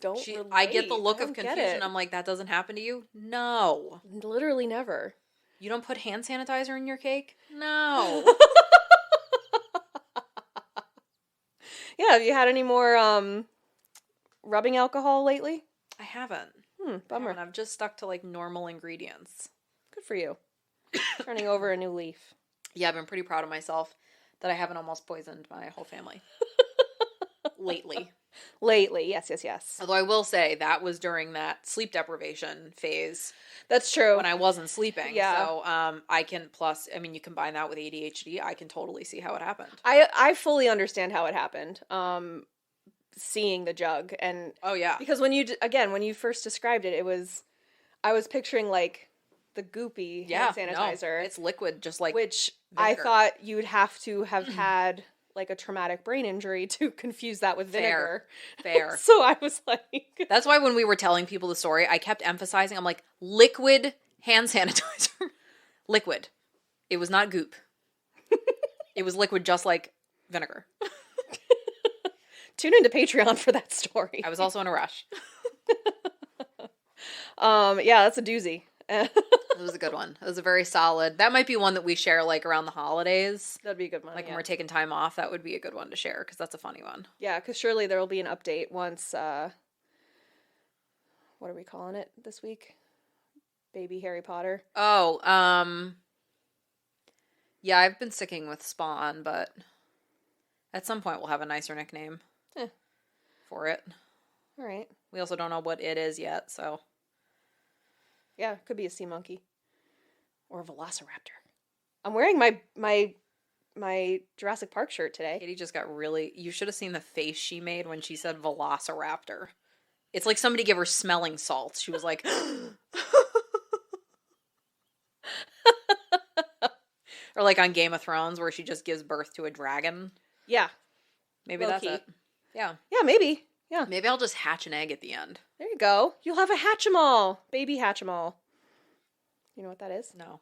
don't relate. I get the look of confusion. I'm like, that doesn't happen to you? No. Literally never. You don't put hand sanitizer in your cake? No. Yeah, have you had any more rubbing alcohol lately? I haven't. Bummer. I've just stuck to, like, normal ingredients. Good for you. Turning over a new leaf. Yeah, I've been pretty proud of myself that I haven't almost poisoned my whole family. Lately. Yes. Although I will say that was during that sleep deprivation phase. That's true. When I wasn't sleeping. Yeah. So I can, plus, I mean, you combine that with ADHD, I can totally see how it happened. I fully understand how it happened. Seeing the jug and... Oh, yeah. Because when you first described it, I was picturing, like, the goopy hand sanitizer. No, it's liquid, just like which vinegar. I thought you'd have to have had like a traumatic brain injury to confuse that with vinegar. Fair. So I was like... That's why when we were telling people the story, I kept emphasizing, I'm like, liquid hand sanitizer. Liquid. It was not goop. It was liquid just like vinegar. Tune into Patreon for that story. I was also in a rush. Yeah, that's a doozy. It was a good one. It was a very solid. That might be one that we share, like, around the holidays. That'd be a good one. Like, when we're taking time off, that would be a good one to share, because that's a funny one. Yeah, because surely there will be an update once, what are we calling it this week? Baby Harry Potter. Oh, yeah, I've been sticking with Spawn, but at some point we'll have a nicer nickname for it. All right. We also don't know what it is yet, so... Yeah, it could be a sea monkey. Or a velociraptor. I'm wearing my Jurassic Park shirt today. Katie just got really... You should have seen the face she made when she said velociraptor. It's like somebody gave her smelling salts. She was like, or like on Game of Thrones where she just gives birth to a dragon. Yeah. Maybe Low that's key. it. Yeah. Yeah, maybe. Yeah. Maybe I'll just hatch an egg at the end. There you go. You'll have a Hatchimal. Baby Hatchimal. You know what that is? No.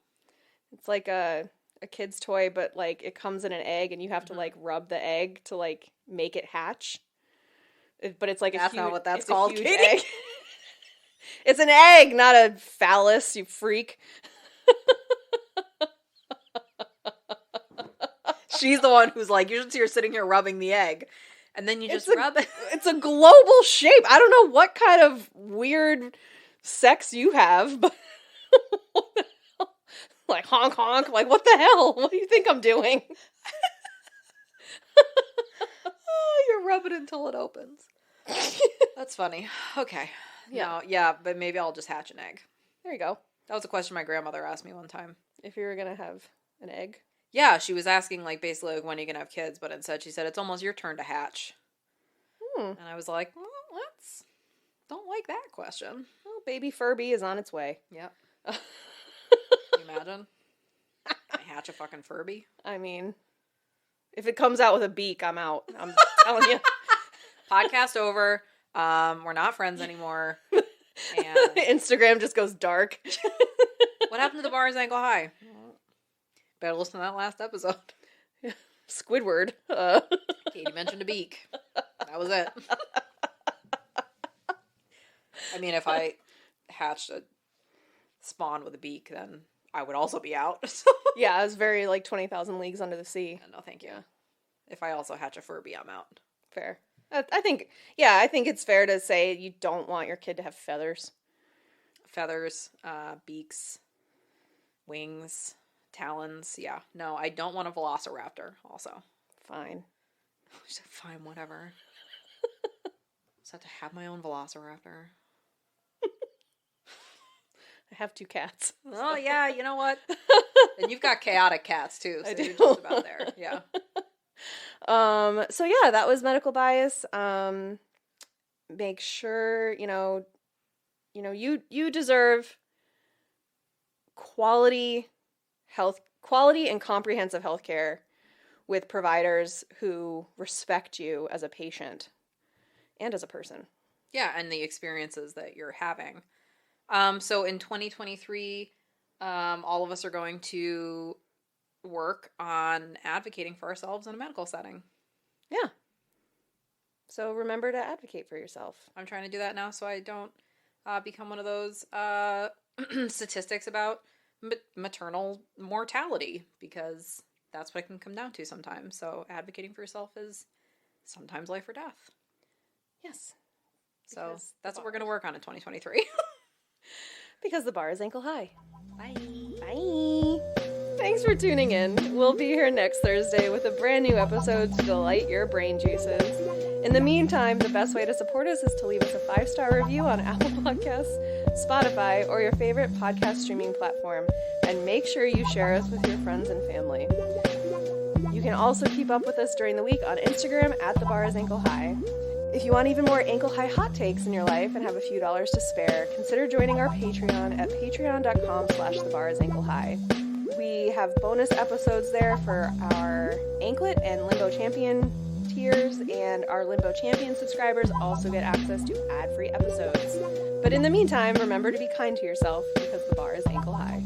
It's like a kid's toy, but like it comes in an egg and you have to like rub the egg to like make it hatch. But it's like That's a huge, not what that's it's called, a huge Katie. egg. It's an egg, not a phallus, you freak. She's the one who's like, you're sitting here rubbing the egg. And then you just rub it. It's a global shape. I don't know what kind of weird sex you have, but what the hell? Like honk honk. Like what the hell? What do you think I'm doing? Oh, you rub it until it opens. That's funny. Okay. Yeah. No, yeah, but maybe I'll just hatch an egg. There you go. That was a question my grandmother asked me one time. If you were gonna have an egg. Yeah, she was asking, like, basically, like, when are you going to have kids? But instead she said, it's almost your turn to hatch. And I was like, well, don't like that question. Well, baby Furby is on its way. Yep. Can you imagine? Can I hatch a fucking Furby? I mean, if it comes out with a beak, I'm out. I'm telling you. Podcast over. We're not friends anymore. And Instagram just goes dark. what happened to the bars ankle high? Better listen to that last episode. Squidward. Katie mentioned a beak. That was it. I mean, if I hatched a spawn with a beak, then I would also be out. So. Yeah, it's very like 20,000 Leagues Under the Sea. No, thank you. If I also hatch a Furby, I'm out. Fair. I think it's fair to say you don't want your kid to have feathers. Feathers, beaks, wings, talons. Yeah. No, I don't want a velociraptor also. Fine. Fine, whatever. Just have to have my own velociraptor. I have 2 cats. Oh, yeah, you know what? And you've got chaotic cats, too, so I do. you're just about there. Yeah. So yeah, that was medical bias. Make sure, you deserve quality and comprehensive healthcare with providers who respect you as a patient and as a person. Yeah, and the experiences that you're having. So in 2023, all of us are going to work on advocating for ourselves in a medical setting. Yeah. So remember to advocate for yourself. I'm trying to do that now so I don't become one of those statistics about maternal mortality, because that's what it can come down to sometimes. So advocating for yourself is sometimes life or death. Yes. So that's what we're going to work on in 2023. Because the bar is ankle high. Bye. Bye. Thanks for tuning in. We'll be here next Thursday with a brand new episode to delight your brain juices. In the meantime, the best way to support us is to leave us a 5-star review on Apple Podcasts, Spotify, or your favorite podcast streaming platform. And make sure you share us with your friends and family. You can also keep up with us during the week on Instagram at The Bar is Ankle High. If you want even more ankle high hot takes in your life and have a few dollars to spare, consider joining our Patreon at patreon.com/thebarisanklehigh. We have bonus episodes there for our anklet and limbo champion tiers, and our limbo champion subscribers also get access to ad-free episodes. But in the meantime, remember to be kind to yourself because the bar is ankle high.